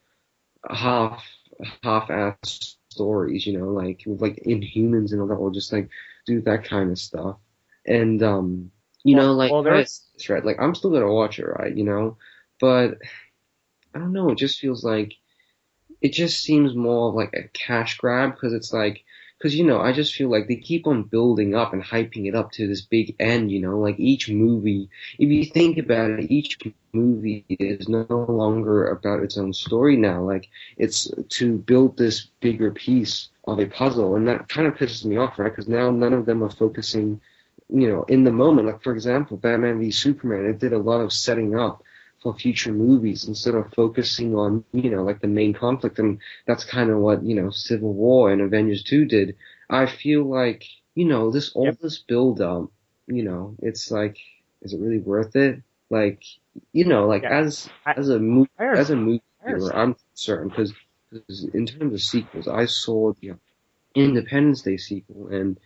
E: half-ass stories, like with like Inhumans and all that, or just like do that kind of stuff. And like
C: there's
E: right, like I'm still gonna watch it, right? But I don't know. It just feels like it just seems more like a cash grab because it's like. Because, I just feel like they keep on building up and hyping it up to this big end, like each movie, if you think about it, each movie is no longer about its own story now. Like, it's to build this bigger piece of a puzzle, and that kind of pisses me off, right? Because now none of them are focusing, in the moment. Like, for example, Batman v Superman, it did a lot of setting up for future movies instead of focusing on, like the main conflict. And that's kind of what, Civil War and Avengers 2 did. I feel like, this build up, it's like, is it really worth it? Like, as a movie viewer, I'm concerned because in terms of sequels, I saw the Independence Day sequel and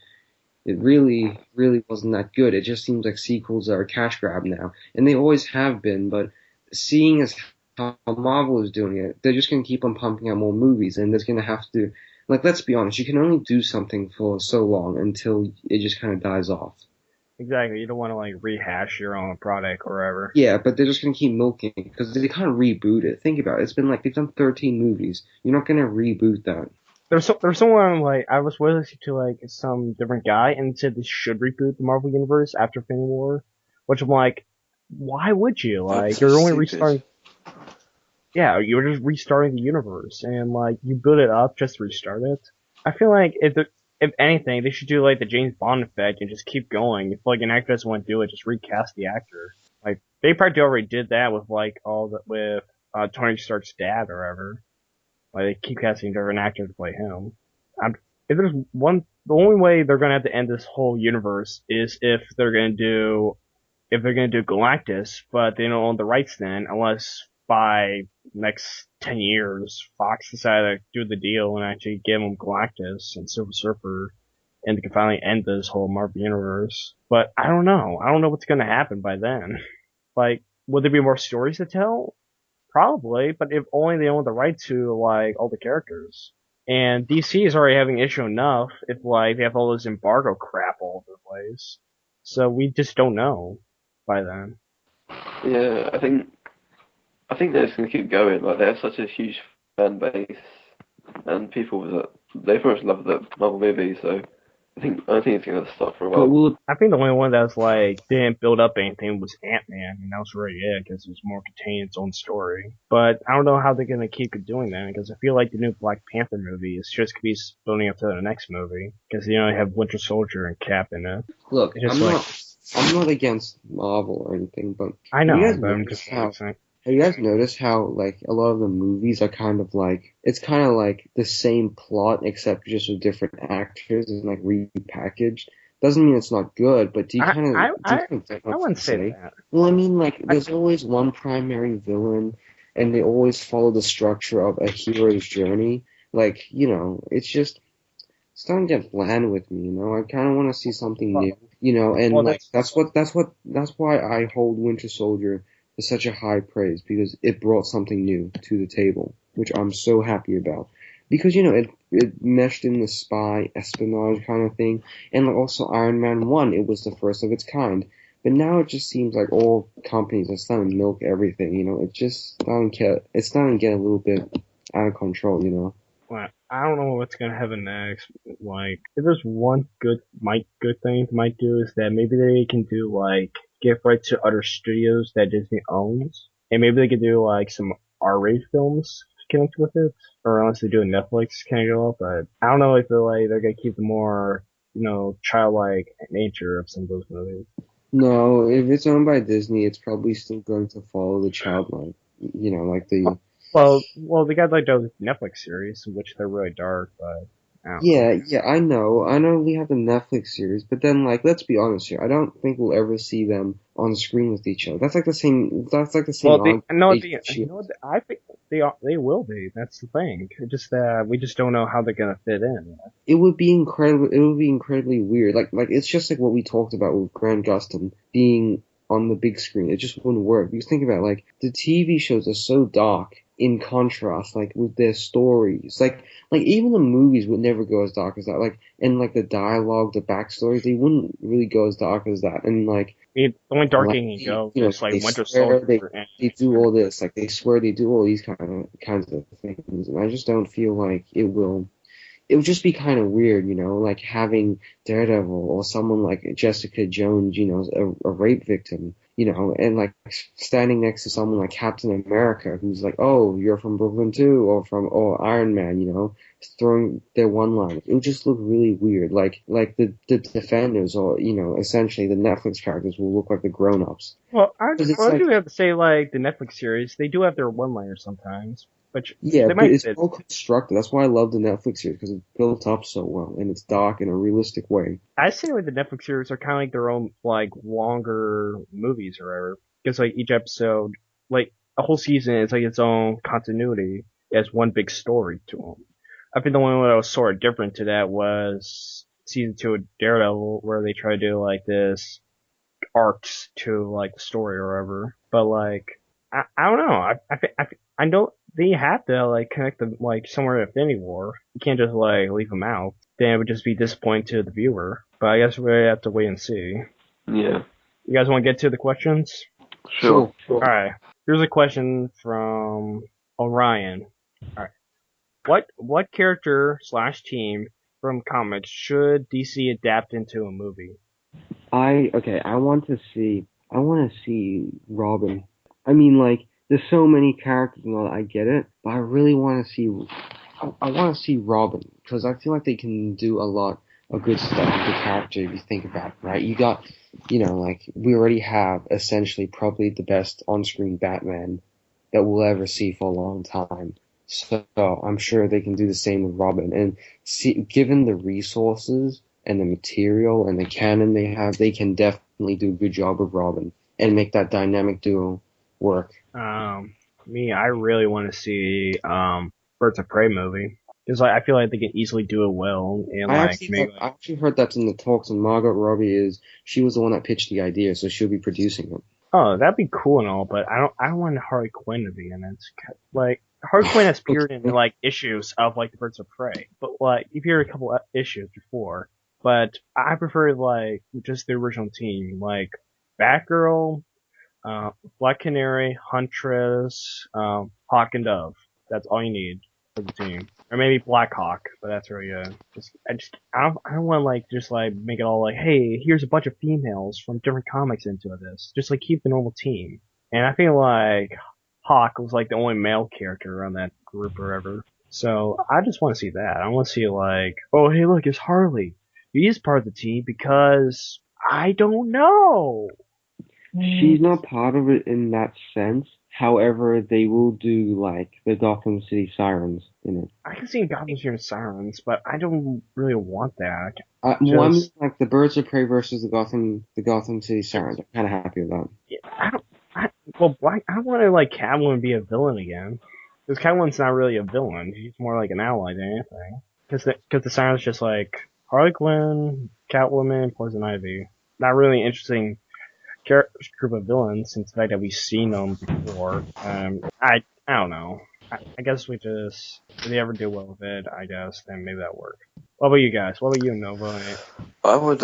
E: it really, really wasn't that good. It just seems like sequels are a cash grab now, and they always have been. But seeing as how Marvel is doing it, they're just going to keep on pumping out more movies, and there's going to have to, like, let's be honest, you can only do something for so long until it just kind of dies off.
C: Exactly. You don't want to like rehash your own product or whatever.
E: Yeah, but they're just going to keep milking it because they can't reboot it. Think about it. It's been like they've done 13 movies. You're not going to reboot that.
C: There's someone like I was listening to like some different guy and said they should reboot the Marvel Universe after Infinity War, which I'm like, why would you? Like you're only restarting. Yeah, you're just restarting the universe, and like you build it up just to restart it. I feel like if anything, they should do like the James Bond effect and just keep going. If like an actor doesn't want to do it, just recast the actor. Like they probably already did that with like with Tony Stark's dad or whatever. Like they keep casting different actors to play him. The only way they're gonna have to end this whole universe is if they're gonna do Galactus, but they don't own the rights then, unless by next 10 years Fox decided to do the deal and actually give them Galactus and Silver Surfer, and they can finally end this whole Marvel universe. But I don't know. I don't know what's gonna happen by then. Like, would there be more stories to tell? Probably, but if only they own the right to like all the characters. And DC is already having issue enough if like they have all this embargo crap all over the place. So we just don't know by then.
F: Yeah, I think they're just gonna keep going. Like they have such a huge fan base, and people they very much love the Marvel movie. So I think it's gonna stop for a while.
C: I think the only one that was like didn't build up anything was Ant-Man, and that was really it because it was more contained its own story. But I don't know how they're gonna keep doing that because I feel like the new Black Panther movie is just gonna be building up to the next movie because they have Winter Soldier and Cap in it.
E: Look, I'm not against Marvel or anything, but
C: I know,
E: but I'm just saying. Have you guys noticed how, like, a lot of the movies are kind of like, it's kind of like the same plot except just with different actors and, like, repackaged? Doesn't mean it's not good, but do you kind of... I
C: wouldn't say that.
E: Well, I mean, like, there's always one primary villain, and they always follow the structure of a hero's journey. Like, it's starting to get bland with me, I kind of want to see something new, and
C: Well,
E: like that's why I hold Winter Soldier to such a high praise, because it brought something new to the table, which I'm so happy about. Because, it meshed in the spy espionage kind of thing, and like also Iron Man 1, it was the first of its kind. But now it just seems like all companies are starting to milk everything, it's starting to get a little bit out of control,
C: well, I don't know what's gonna happen next. Like, if there's one good thing they might do is that maybe they can do like give rights to other studios that Disney owns, and maybe they could do like some R-rated films to connect with it, or unless they do a Netflix kind of go. But I don't know if they're gonna keep the more childlike nature of some of those movies.
E: No, if it's owned by Disney, it's probably still going to follow the childline. Like the
C: Well, they got like those Netflix series, which they're really dark, but I don't know.
E: yeah, I know we have the Netflix series, but then like let's be honest here, I don't think we'll ever see them on screen with each other. That's like the same. That's like the same
C: Well,
E: argument.
C: I think they will be. That's the thing. It's just that we just don't know how they're gonna fit in.
E: It would be incredible. It would be incredibly weird. Like it's just like what we talked about with Grant Gustin being on the big screen. It just wouldn't work. Because think about it, like the TV shows are so dark in contrast, like with their stories. Like even the movies would never go as dark as that. Like and like the dialogue, the backstories, they wouldn't really go as dark as that. And like
C: The only dark
E: like
C: thing you go is like
E: they
C: Winter
E: swear
C: Soldier and
E: they do all this. Like they swear they do all these kinds of things, and I just don't feel like it will. It would just be kind of weird, like having Daredevil or someone like Jessica Jones, a rape victim, and like standing next to someone like Captain America, who's like, oh, you're from Brooklyn too, or Iron Man, throwing their one-liners. It would just look really weird. Like the Defenders, or essentially the Netflix characters will look like the grown-ups.
C: well,
E: Because
C: I do have to say like the Netflix series, they do have their one-liners sometimes, which
E: yeah,
C: they
E: but
C: might
E: it's
C: fit.
E: well constructed. That's why I love the Netflix series, because it's built up so well and it's dark in a realistic way.
C: I say like the Netflix series are kind of like their own like longer movies or whatever, because like each episode, like a whole season is like its own continuity. It has one big story to them. I think the only one that was sort of different to that was season 2 of Daredevil, where they try to do like this arcs to like the story or whatever. But like, I don't know. I know they have to like connect them like somewhere in Infinity War. You can't just like leave them out. Then it would just be disappointing to the viewer. But I guess we have to wait and see.
F: Yeah.
C: You guys want to get to the questions?
F: Sure.
C: Alright. Here's a question from Orion. Alright. What character slash team from comics should DC adapt into a movie?
E: I want to see Robin. I mean, like, there's so many characters and all that, I get it, but I really want to see, I want to see Robin, because I feel like they can do a lot of good stuff with the character if you think about it, right? You got, like, we already have essentially probably the best on-screen Batman that we'll ever see for a long time. So I'm sure they can do the same with Robin. And given the resources and the material and the canon they have, they can definitely do a good job with Robin and make that dynamic duo work.
C: I really want to see Birds of Prey movie, because like, I feel like they can easily do it well and like make.
E: I actually heard that's in the talks, and Margot Robbie she was the one that pitched the idea, so she'll be producing it.
C: Oh, that'd be cool and all, but I don't want Harley Quinn to be in it. Like Harley Quinn has appeared in like issues of like the Birds of Prey, but like you've heard a couple issues before. But I prefer like just the original team, like Batgirl, Black Canary, Huntress, Hawk and Dove. That's all you need for the team. Or maybe Black Hawk, but that's really I don't want to like just like make it all like, hey, here's a bunch of females from different comics into this. Just like keep the normal team. And I feel like Hawk was like the only male character on that group or ever. So I just want to see that. I want to see like, oh hey look, it's Harley. He's part of the team because I don't know.
E: She's not part of it in that sense. However, they will do like the Gotham City Sirens in it.
C: I can see Gotham City Sirens, but I don't really want that.
E: I mean, like the Birds of Prey versus the Gotham City Sirens. I'm kind of happy with that.
C: I don't want to like Catwoman be a villain again. Because Catwoman's not really a villain. She's more like an ally than anything. Because the Siren's just like Harley Quinn, Catwoman, Poison Ivy. Not really interesting group of villains since the fact that we've seen them before. I don't know. I guess if they ever do well with it, I guess, then maybe that'll work. What about you guys? What about you, Nova?
F: I would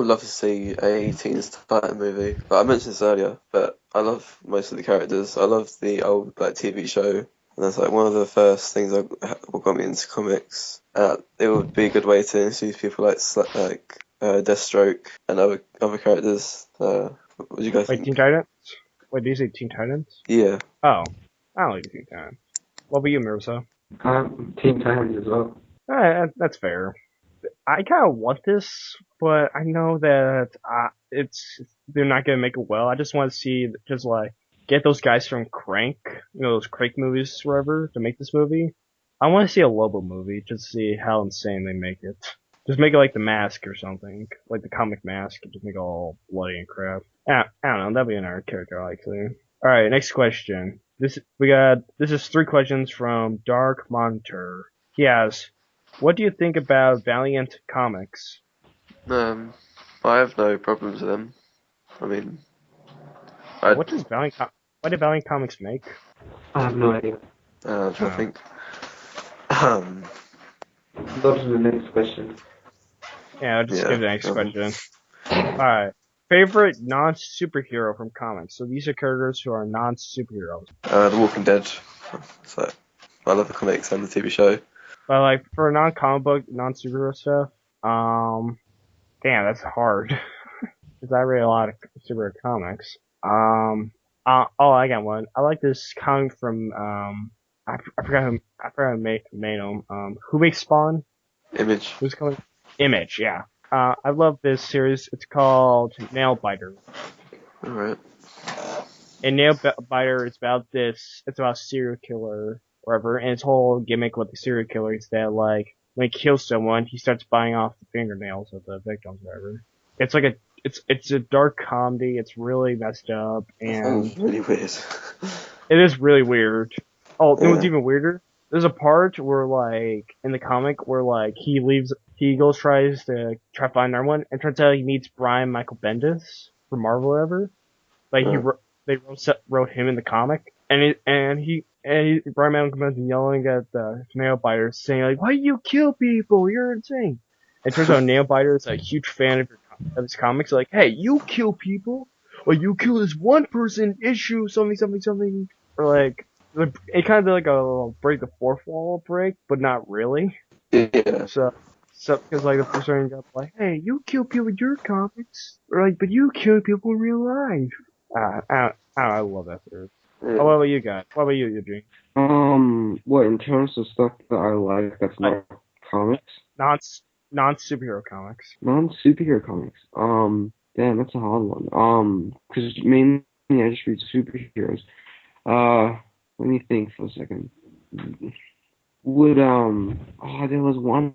F: love to see a Teens Titan movie. But I mentioned this earlier, but I love most of the characters. I love the old TV show, and that's like one of the first things that got me into comics. It would be a good way to introduce people like Deathstroke and other characters. What do you guys think?
C: Teen Titans? Wait, do you say Teen Titans?
F: Yeah.
C: Oh, I don't like Teen Titans. What about you, Mirza?
E: Teen Titans as well.
C: That's fair. I kind of want this, but I know that they're not gonna make it well. I just want to see get those guys from Crank, those Crank movies, whatever, to make this movie. I want to see a Lobo movie just to see how insane they make it. Just make it like The Mask or something, like the comic Mask. Just make it all bloody and crap. I don't know. That'd be another character I like too. All right, next question. This is 3 questions from Dark Monitor. He asks, what do you think about Valiant Comics?
F: I have no problems with them. I mean,
C: What did Valiant Comics make?
E: I have no idea.
F: I'm trying to think.
E: Go to the next question.
C: Yeah, I'll just give the next question. Alright. Favorite non-superhero from comics. So these are characters who are non-superheroes.
F: The Walking Dead. So I love the comics and the TV show.
C: But like for non-comic book, non-superhero stuff, damn, that's hard. Because I read a lot of superhero comics. I got one. I like this comic from I forgot who made them. Who makes Spawn?
F: Image.
C: Who's coming? Image, yeah. I love this series. It's called Nailbiter.
F: Alright.
C: And Nailbiter is it's about a serial killer, whatever, and his whole gimmick with the serial killer is that, like, when he kills someone, he starts biting off the fingernails of the victims, whatever. It's like it's a dark comedy, it's really messed up, and...
F: Sounds really weird.
C: It is really weird. Oh,
F: Yeah.
C: it was even weirder. There's a part where, like, in the comic, where, like, tries to find another one, and turns out he meets Brian Michael Bendis from Marvel or whatever. Like, they wrote him in the comic, and Brian Michael Bendis yelling at the Nailbiter, saying, like, why do you kill people? You're insane. And it turns out Nailbiter is a huge fan of his comics, like, hey, you kill people, or you kill this one person, issue something, or like, it kind of like a break the fourth wall break, but not really.
F: Yeah.
C: So because like the person got like, hey, you kill people in your comics, or like, but you kill people in real life. I love that series.
F: Yeah.
C: Oh, what about you guys? What about you, Eugene?
E: What, in terms of stuff that I like that's not comics?
C: Non-superhero comics.
E: Non-superhero comics. Damn, that's a hard one. Because mainly I just read superheroes. Let me think for a second. There was one.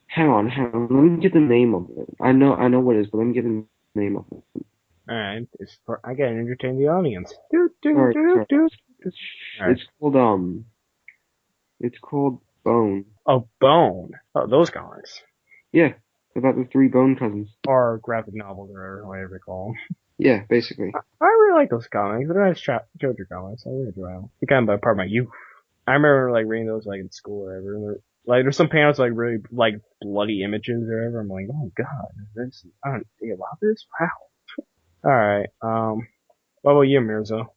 E: Hang on. Let me get the name of it. I know what it is, but let me get the name of it.
C: Alright, I gotta entertain the audience.
E: Sorry.
C: Alright.
E: It's called Bone.
C: Oh, Bone. Oh, those comics.
E: Yeah, about the 3 Bone cousins.
C: Or graphic novels, or whatever they call them.
E: Yeah, basically.
C: I really like those comics. They're nice children's comics. I really enjoy them. They kind of part of my youth. I remember like reading those like in school or whatever. And like there's some panels like really like bloody images or whatever. I'm like, oh god, I don't think about this. Wow. All right. What about you, Mirza?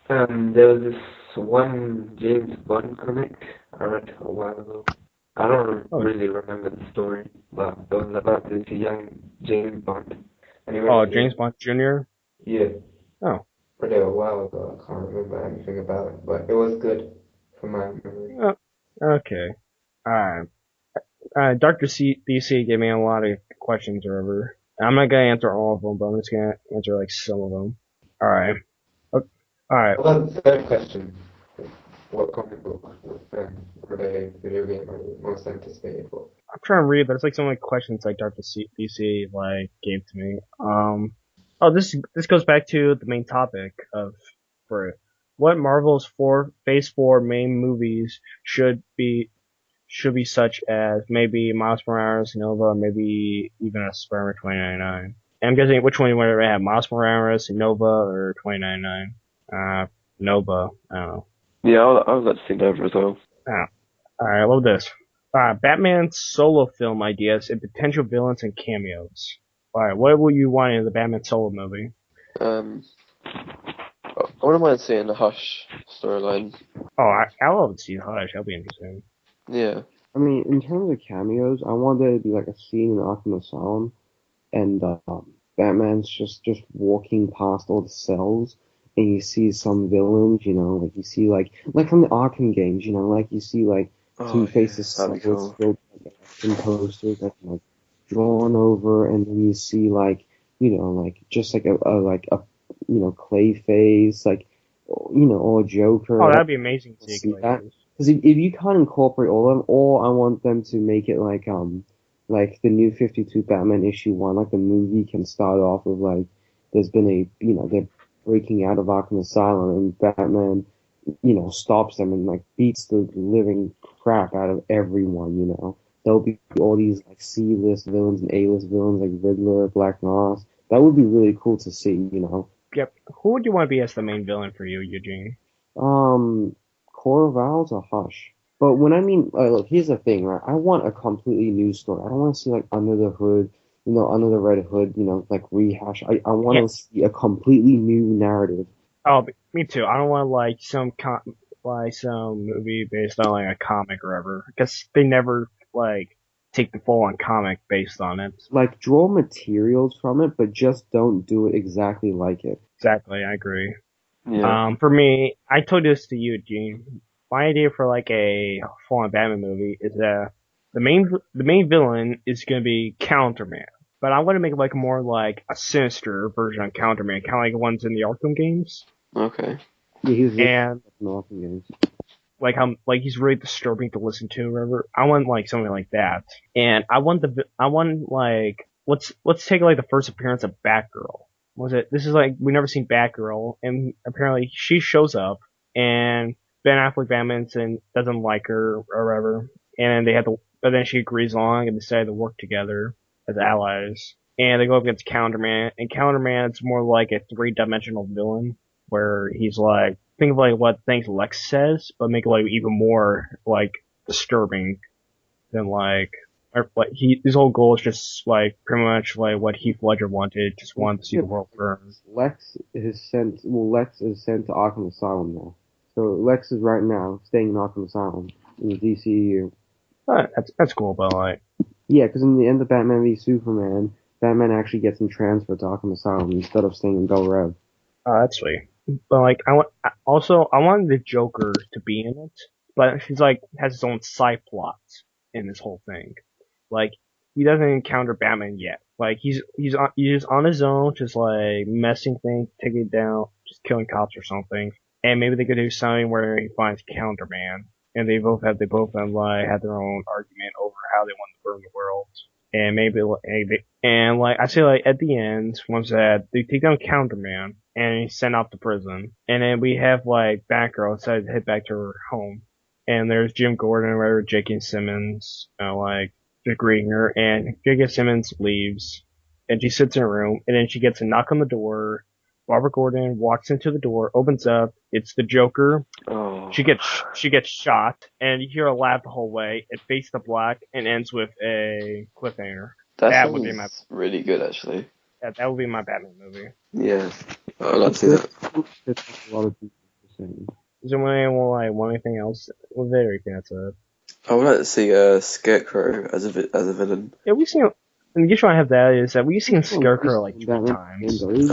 B: There was this one James Bond comic I read a while ago. I don't really remember the story, but it was about this young James Bond.
C: James Bond Jr.?
B: Yeah.
C: Oh.
B: Read it a while ago. I can't remember anything about it, but it was good from my memory.
C: Okay. Alright. Dr. DC gave me a lot of questions or whatever. I'm not gonna answer all of them, but I'm just gonna answer like some of them. Alright. Alright.
B: Well, the third question. What comic book or a video game are you most anticipated for?
C: I'm trying to read, but it's like some like questions like Dr. DC like gave to me. This goes back to the main topic for it. What Marvel's Phase 4 main movies should be such as maybe Miles Morales, Nova, or maybe even a Spider-Man 2099. I'm guessing which one you want to have, Miles Morales, Nova, or 2099? Nova. I don't know.
F: Yeah, I would like to see Nova as well.
C: Alright, what about this? Batman solo film ideas and potential villains and cameos. Alright, what would you want in the Batman solo movie?
F: I wouldn't mind seeing the Hush storyline.
C: Oh, I love to see Hush. That'll be interesting.
F: Yeah.
E: I mean, in terms of cameos, I want there to be like a scene in Arkham Asylum, and Batman's just walking past all the cells, and you see some villains, you know, like you see like from the Arkham games, you know, like you see like Two-Face's
F: that'd be cool.
E: filled with action posters that like drawn over, and then you see like, you know, like just like a you know, Clayface, like, you know, or Joker.
C: Oh, that'd be amazing to see
E: That. Because if you can't incorporate all of them, or I want them to make it like the New 52 Batman issue 1, like the movie can start off with like there's been a, you know, they're breaking out of Arkham Asylum and Batman, you know, stops them and like beats the living crap out of everyone, you know. There'll be all these like C-list villains and A-list villains like Riddler, Black Mask. That would be really cool to see, you know.
C: Yep. Who would you want to be as the main villain for you, Eugene?
E: Corval's a Hush. But when I mean, look, here's the thing, right? I want a completely new story. I don't want to see like Under the Hood, you know, Under the Red Hood, you know, like rehash. I want to see a completely new narrative.
C: Oh, me too. I don't want like some movie based on like a comic or whatever, because they never like take the full on comic based on it.
E: Like draw materials from it, but just don't do it exactly like it.
C: Exactly, I agree.
F: Yeah.
C: For me, I told this to you, Eugene. My idea for like a full-on Batman movie is that the main villain is gonna be Counterman, but I want to make it like more like a sinister version of Counterman, kind of like the ones in the Arkham games.
F: Okay.
E: Yeah, he's really
C: And
E: Arkham games.
C: like he's really disturbing to listen to. Remember, I want like something like that, and I want like let's take like the first appearance of Batgirl. This is like we never seen Batgirl, and apparently she shows up, and Ben Affleck Batmanson doesn't like her or whatever, and but then she agrees along and decide to work together as allies, and they go up against Counterman, and Counterman's more like a three-dimensional villain where he's like think of like what things Lex says, but make it like even more like disturbing than like his whole goal is just like pretty much like what Heath Ledger wanted, just wanted to see the world burn.
E: Lex is sent to Arkham Asylum now. So Lex is right now staying in Arkham Asylum in the DCU.
C: That's cool, but like
E: yeah, because in the end of Batman v Superman, Batman actually gets him transferred to Arkham Asylum instead of staying in Bel Rev.
C: That's sweet. But like I wanted the Joker to be in it, but he's like has his own side plots in this whole thing. Like he doesn't encounter Batman yet. Like he's on his own, just like messing things, taking it down, just killing cops or something. And maybe they could do something where he finds Counterman, and they both have like had their own argument over how they want to burn the world. And maybe like I say like at the end, once that they take down Counterman and he's sent off to prison, and then we have like Batgirl decided to head back to her home, and there's Jim Gordon or J.K. Simmons, like just greeting her, and J.K. Simmons leaves, and she sits in her room, and then she gets a knock on the door. Barbara Gordon walks into the door, opens up, it's the Joker.
F: Oh.
C: She gets shot, and you hear her laugh the whole way. It fades to black and ends with a cliffhanger.
F: That would be really good, actually.
C: Yeah, that would be my Batman movie.
F: Yeah, I'd like to see that.
E: That's a lot of people saying.
C: Is there anyone want anything else with it, or you think that's it?
F: I would like to see Scarecrow as a villain.
C: Yeah, we've seen. And the issue I have that is that we've seen Scarecrow like 3 times.
E: Seen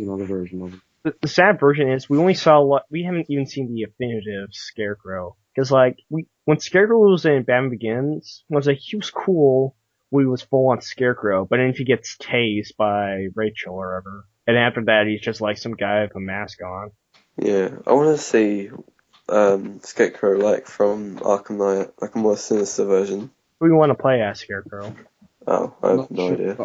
E: all the version of it.
C: The sad version is we haven't even seen the definitive Scarecrow. Because like when Scarecrow was in Batman Begins, it was like he was cool when he was full on Scarecrow, but then he gets tased by Rachel or whatever. And after that he's just like some guy with a mask on.
F: Yeah, I want to see Scarecrow like from Arkham Knight, like a more sinister version.
C: Who do you want to play as Scarecrow?
F: Oh, I have no idea.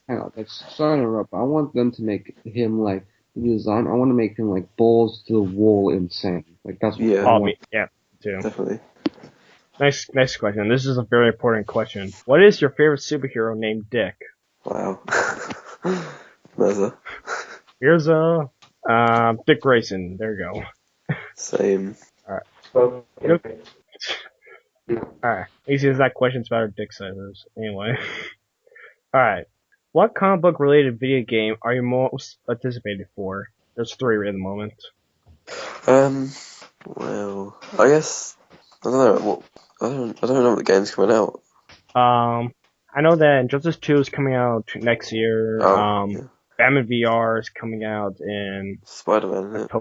E: Hang on, sorry to interrupt, but I want them to make him like design, I want to make him like balls to the wall insane. Like that's what
F: Yeah.
E: I
C: Oh,
E: want.
C: yeah, too.
F: Definitely.
C: Next question. This is a very important question. What is your favorite superhero named Dick?
F: Wow. MIrza.
C: MIrza, Dick Grayson. There you go.
F: Same.
B: Okay.
C: Yep. Alright. Easy as that question's about our dick sizes. Anyway. Alright. What comic book related video game are you most anticipated for? There's 3 right at the moment.
F: Well, I guess I don't know what I don't know what the game's coming out.
C: I know that Injustice 2 is coming out next year.
F: Oh, yeah.
C: Batman VR is coming out in
F: Spider-Man. Yeah.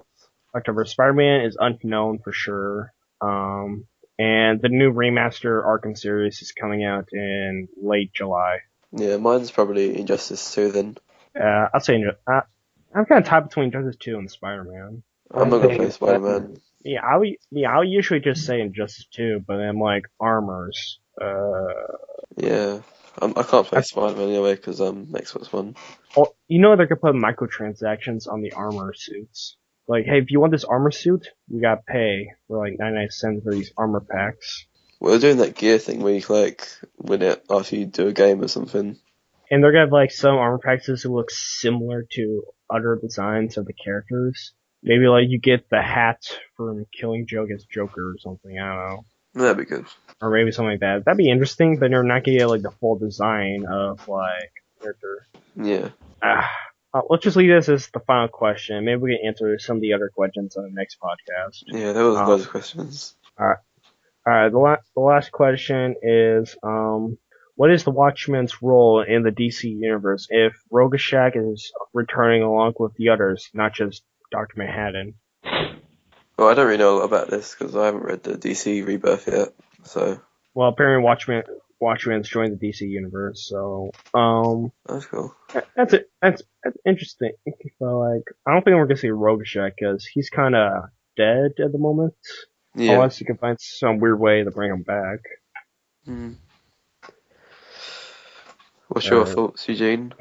C: October. Spider-Man is unknown for sure. And the new remaster Arkham series is coming out in late July.
F: Yeah, mine's probably Injustice 2 then.
C: I'll say I'm kind of tied between Injustice 2 and Spider-Man.
F: I'm not gonna play Spider-Man.
C: Yeah, I'll usually just say Injustice 2, but then like Armors.
F: Yeah. I can't play Spider-Man anyway because Xbox One.
C: Oh, you know they're gonna put microtransactions on the armor suits. Like, hey, if you want this armor suit, you gotta pay for like 99 cents for these armor packs.
F: Well, they're doing that gear thing where you like win it after you do a game or something.
C: And they're gonna have like some armor packs that look similar to other designs of the characters. Maybe like you get the hat from Killing Joke as Joker or something, I don't know.
F: That'd be good.
C: Or maybe something like that. That'd be interesting, but you're not gonna get like the full design of like character.
F: Yeah.
C: Let's just leave this as the final question. Maybe we can answer some of the other questions on the next podcast.
F: Yeah, there was loads of questions.
C: Alright, the last question is, what is the Watchman's role in the DC universe if Rorschach is returning along with the others, not just Dr. Manhattan?
F: Well, I don't really know about this because I haven't read the DC Rebirth yet, so.
C: Well, apparently Watchman's joined the DC universe, so,
F: That's cool.
C: that's it. That's interesting. But like, I don't think we're gonna see Rorschach because he's kinda dead at the moment.
F: Yeah.
C: Unless you can find some weird way to bring him back.
F: Mm. What's your thoughts, Eugene?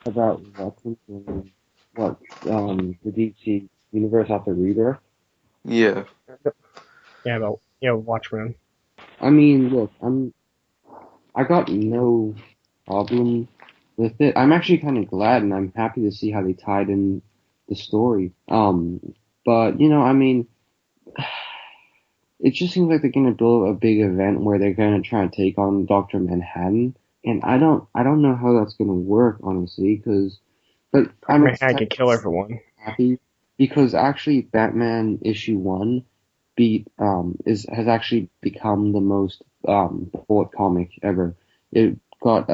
E: About the DC universe after Rebirth.
F: Yeah.
C: Yeah, but Watchmen.
E: I mean, look, I got no problem with it. I'm actually kind of glad, and I'm happy to see how they tied in the story. But I mean, it just seems like they're gonna build a big event where they're gonna try and take on Dr. Manhattan, and I don't know how that's gonna work, honestly, but I'm
C: Manhattan can kill everyone.
E: happy because actually Batman issue 1 has actually become the most bought comic ever. It got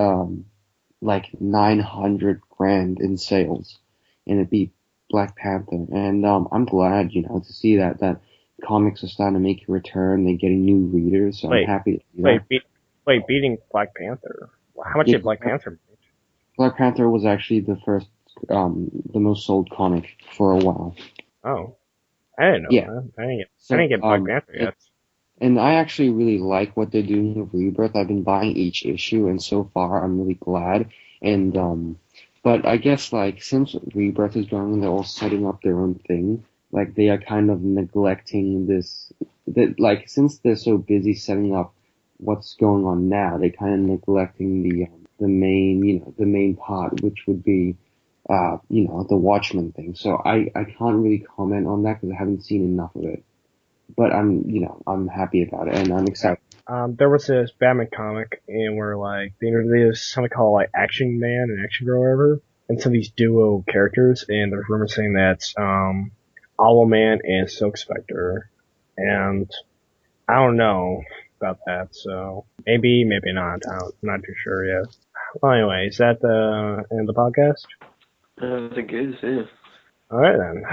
E: like 900 grand in sales, and it beat Black Panther. And I'm glad to see that comics are starting to make a return. They're getting new readers, so I'm happy to see that.
C: Beating Black Panther. How much did Black Panther make?
E: Black Panther was actually the most sold comic for a while.
C: Oh. I didn't know that. I didn't get Black Panther yet.
E: And I actually really like what they're doing with Rebirth. I've been buying each issue, and so far I'm really glad. And but I guess like since Rebirth is going, they're all setting up their own thing. Like they are kind of neglecting this. That like since they're so busy setting up what's going on now, they're kind of neglecting the main part, which would be the Watchmen thing. So I can't really comment on that because I haven't seen enough of it. But I'm happy about it and I'm excited.
C: There was this Batman comic and where like they introduced something called like Action Man and Action Girl or whatever, and some of these duo characters, and there's rumors saying that's Owlman and Silk Spectre, and I don't know about that, so maybe not. I'm not too sure yet. Well, anyway, is that the end of the podcast?
F: I think it is, yeah.
C: Alright then.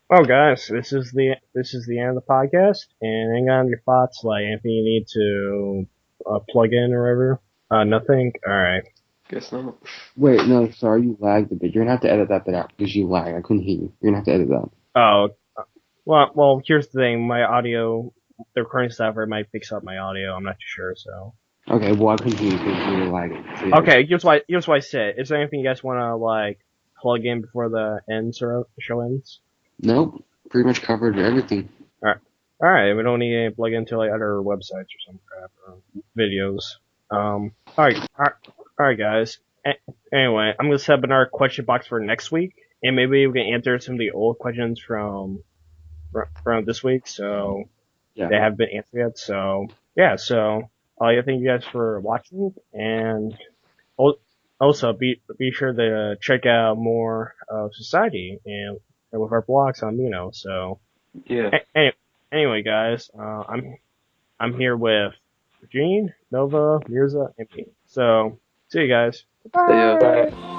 C: Well guys, this is the end of the podcast, and hang on your thoughts, like anything you need to plug in or whatever? Nothing? Alright.
F: Guess not.
E: Wait, no, sorry, you lagged a bit. You're gonna have to edit that bit out because you lagged. I couldn't hear you. You're gonna have to edit that.
C: Oh, well, here's the thing, my audio, the recording software might fix up my audio, I'm not too sure, so.
E: Okay, well I couldn't hear you because you were lagging. So
C: Okay, here's what I said. Is there anything you guys wanna, like, plug in before the show ends?
E: Nope. Pretty much covered everything.
C: Alright, we don't need any plug into like other websites or some crap or videos. Alright guys. Anyway, I'm gonna set up another question box for next week, and maybe we can answer some of the old questions from this week, so
E: Yeah.
C: they haven't been answered yet. So yeah, so I thank you guys for watching, and also be sure to check out more of Society and with our blogs on Mino. So
B: Yeah.
C: anyway, guys, I'm here with Eugene, Nova, Mirza, and me. So see you guys.
F: See ya.
B: Bye.